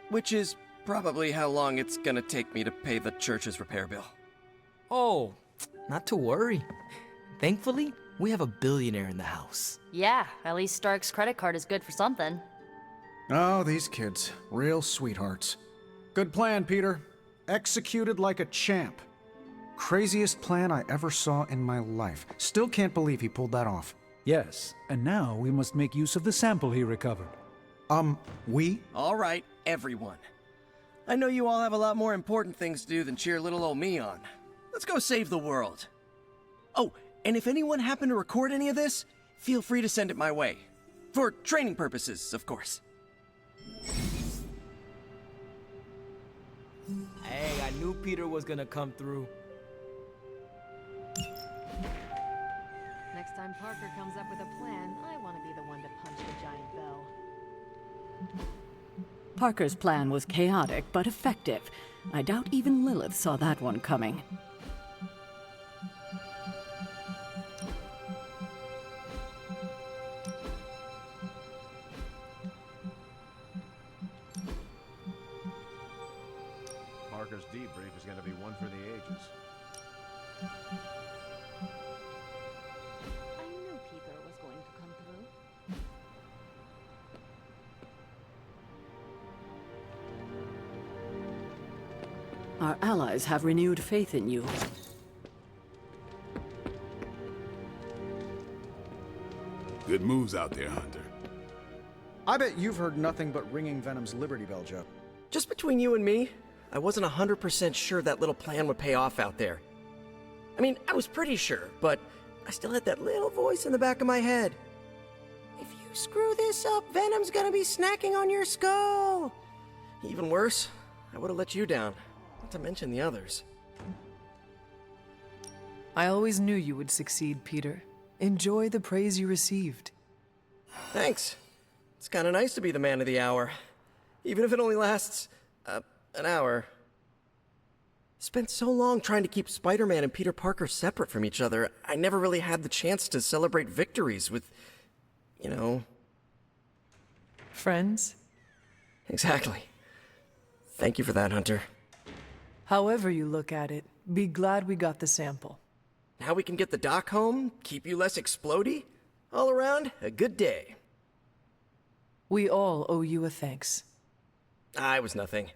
Which is probably how long it's gonna take me to pay the church's repair bill. Oh, not to worry. Thankfully, we have a billionaire in the house. Yeah, at least Stark's credit card is good for something. Oh, these kids. Real sweethearts. Good plan, Peter. Executed like a champ. Craziest plan I ever saw in my life. Still can't believe he pulled that off. Yes, and now we must make use of the sample he recovered. We? All right, everyone. I know you all have a lot more important things to do than cheer little old me on. Let's go save the world. Oh, and if anyone happened to record any of this, feel free to send it my way. For training purposes, of course. Hey, I knew Peter was gonna come through. Next time Parker comes up with a plan, I want to be the one to punch the giant bell. Parker's plan was chaotic but effective. I doubt even Lilith saw that one coming. Parker's debrief is going to be one for the ages. I knew Peter was going to come through. Our allies have renewed faith in you. Good moves out there, Hunter. I bet you've heard nothing but ringing Venom's Liberty Bell joke. Just between you and me, I wasn't 100% sure that little plan would pay off out there. I mean, I was pretty sure, but I still had that little voice in the back of my head. If you screw this up, Venom's gonna be snacking on your skull. Even worse, I would have let you down, not to mention the others. I always knew you would succeed, Peter. Enjoy the praise you received. Thanks. It's kind of nice to be the man of the hour, even if it only lasts, an hour. Spent so long trying to keep Spider-Man and Peter Parker separate from each other, I never really had the chance to celebrate victories with, you know... Friends? Exactly. Thank you for that, Hunter. However you look at it, be glad we got the sample. Now we can get the doc home, keep you less explodey. All around, a good day. We all owe you a thanks. I was nothing.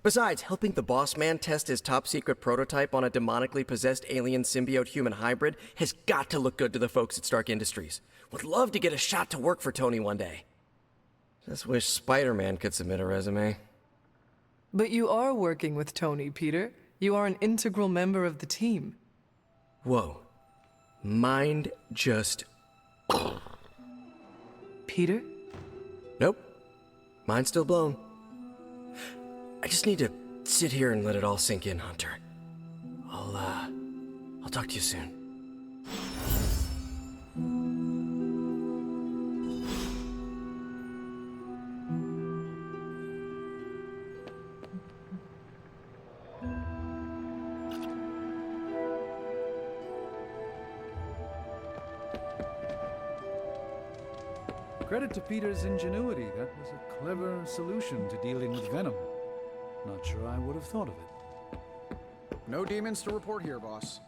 Besides, helping the boss man test his top-secret prototype on a demonically possessed alien symbiote-human hybrid has got to look good to the folks at Stark Industries. Would love to get a shot to work for Tony one day. Just wish Spider-Man could submit a resume. But you are working with Tony, Peter. You are an integral member of the team. Whoa. Mind just... Peter? Nope. Mind's still blown. I just need to sit here and let it all sink in, Hunter. I'll talk to you soon. Credit to Peter's ingenuity. That was a clever solution to dealing with Venom. Not sure I would have thought of it. No demons to report here, boss.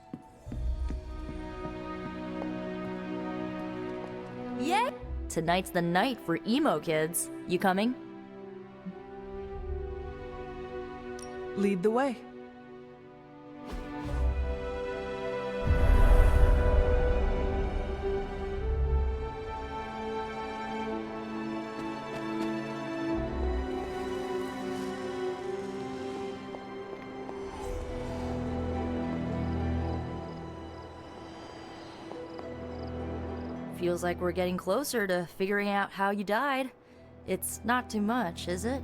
Yay! Tonight's the night for emo kids. You coming? Lead the way. Feels like we're getting closer to figuring out how you died. It's not too much, is it?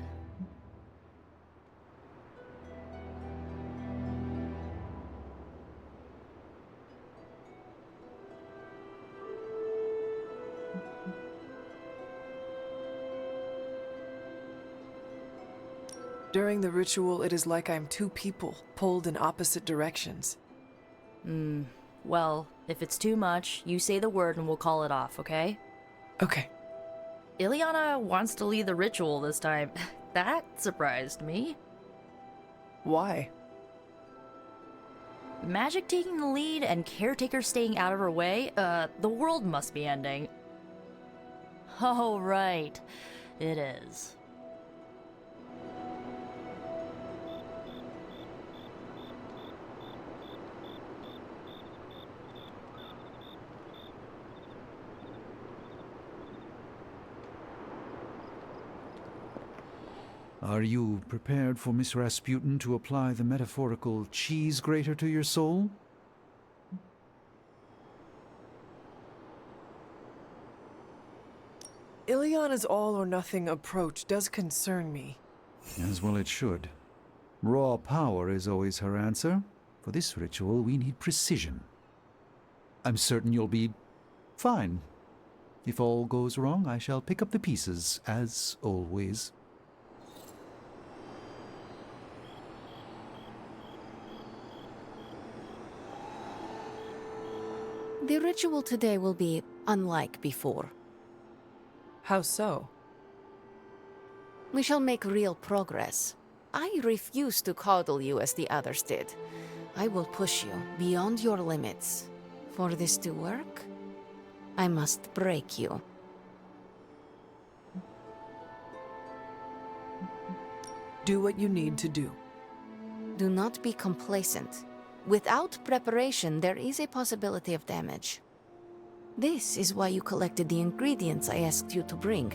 During the ritual, it is like I'm two people, pulled in opposite directions. Well, if it's too much, you say the word and we'll call it off, okay? Okay. Ileana wants to lead the ritual this time. That surprised me. Why? magic taking the lead and Caretaker staying out of her way, the world must be ending. Oh, right. It is. Are you prepared for Miss Rasputin to apply the metaphorical cheese grater to your soul? Ileana's all-or-nothing approach does concern me. As well it should. Raw power is always her answer. For this ritual, we need precision. I'm certain you'll be fine. If all goes wrong, I shall pick up the pieces, as always. The ritual today will be unlike before. How so? We shall make real progress. I refuse to coddle you as the others did. I will push you beyond your limits. For this to work, I must break you. Do what you need to do. Do not be complacent. Without preparation, there is a possibility of damage. This is why you collected the ingredients I asked you to bring.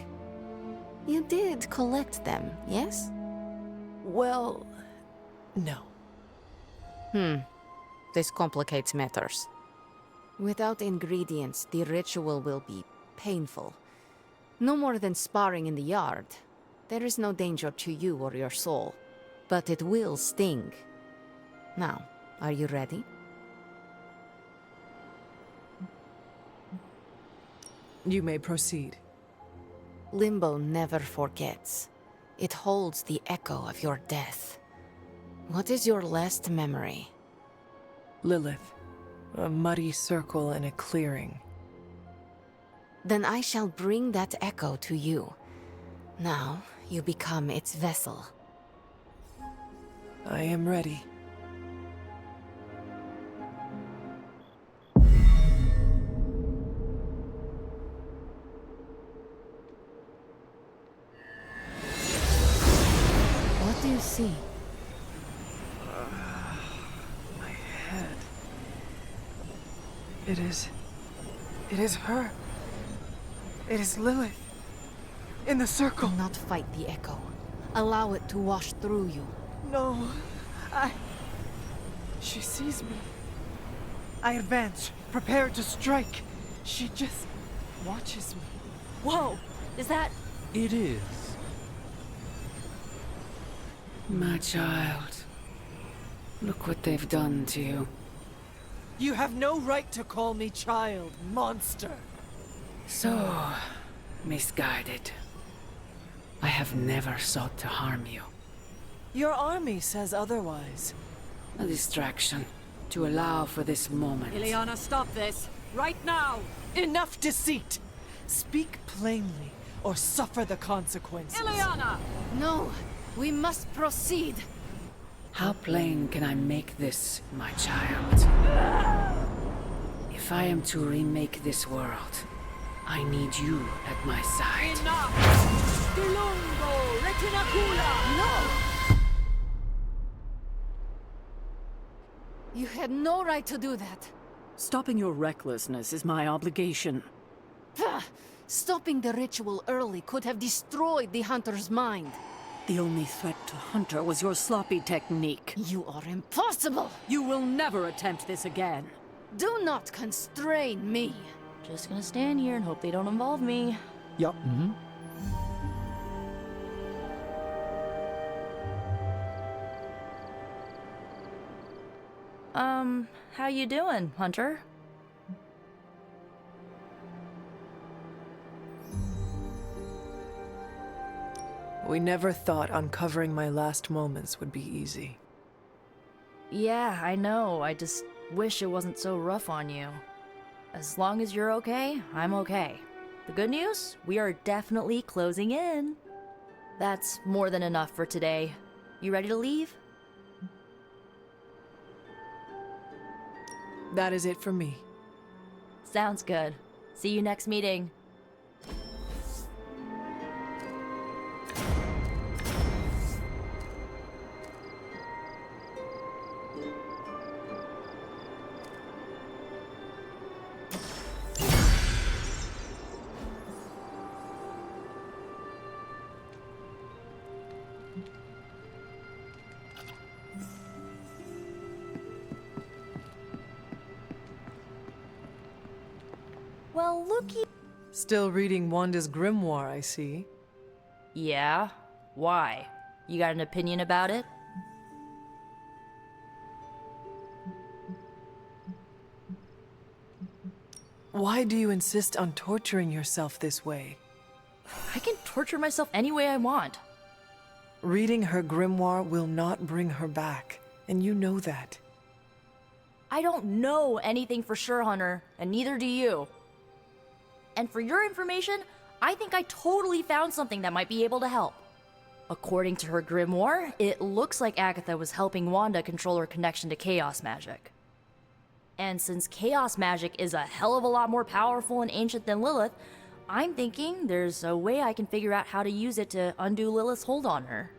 You did collect them, yes? Well, no. This complicates matters. Without ingredients, the ritual will be painful. No more than sparring in the yard. There is no danger to you or your soul. But it will sting. Now, are you ready? You may proceed. Limbo never forgets. It holds the echo of your death. What is your last memory? Lilith. A muddy circle in a clearing. Then I shall bring that echo to you. Now, you become its vessel. I am ready. What do you see? My head. It is her. It is Lilith. In the circle. Do not fight the echo. Allow it to wash through you. No, She sees me. I advance, prepared to strike. She just watches me. Whoa! Is that... It is. My child. Look what they've done to you. You have no right to call me child, monster. So... misguided. I have never sought to harm you. Your army says otherwise. A distraction. To allow for this moment. Ileana, stop this! Right now! Enough deceit! Speak plainly, or suffer the consequences. Ileana! No! We must proceed! How plain can I make this, my child? If I am to remake this world, I need you at my side. Enough! Tulungo! Retinacula! No! You had no right to do that. Stopping your recklessness is my obligation. Stopping the ritual early could have destroyed the Hunter's mind. The only threat to Hunter was your sloppy technique. You are impossible! You will never attempt this again. Do not constrain me. Just gonna stand here and hope they don't involve me. Yup. How you doing, Hunter? We never thought uncovering my last moments would be easy. Yeah, I know. I just wish it wasn't so rough on you. As long as you're okay, I'm okay. The good news? We are definitely closing in. That's more than enough for today. You ready to leave? That is it for me. Sounds good. See you next meeting. Well, looky. Still reading Wanda's grimoire, I see. Yeah? Why? You got an opinion about it? Why do you insist on torturing yourself this way? I can torture myself any way I want. Reading her grimoire will not bring her back, and you know that. I don't know anything for sure, Hunter, and neither do you. And for your information, I think I totally found something that might be able to help. According to her grimoire, it looks like Agatha was helping Wanda control her connection to chaos magic. And since chaos magic is a hell of a lot more powerful and ancient than Lilith, I'm thinking there's a way I can figure out how to use it to undo Lilith's hold on her.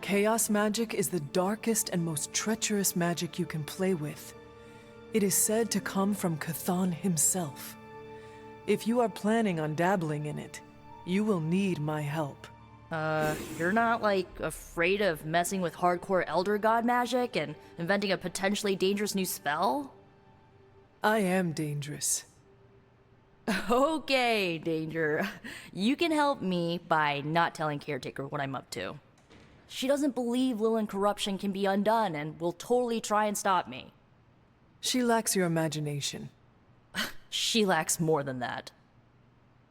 Chaos magic is the darkest and most treacherous magic you can play with. It is said to come from Chthon himself. If you are planning on dabbling in it, you will need my help. You're not, like, afraid of messing with hardcore Elder God magic and inventing a potentially dangerous new spell? I am dangerous. Okay, Danger. You can help me by not telling Caretaker what I'm up to. She doesn't believe Lilin corruption can be undone and will totally try and stop me. She lacks your imagination. She lacks more than that.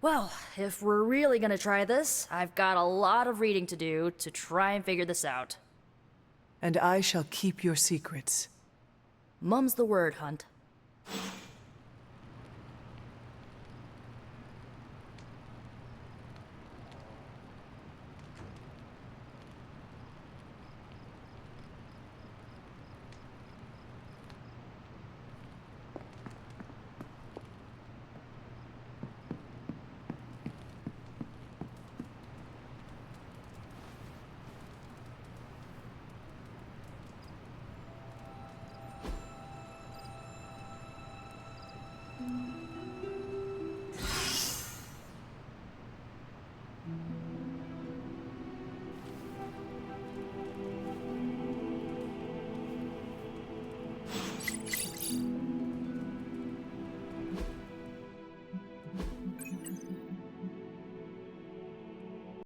Well, if we're really gonna try this, I've got a lot of reading to do to try and figure this out. And I shall keep your secrets. Mum's the word, Hunt.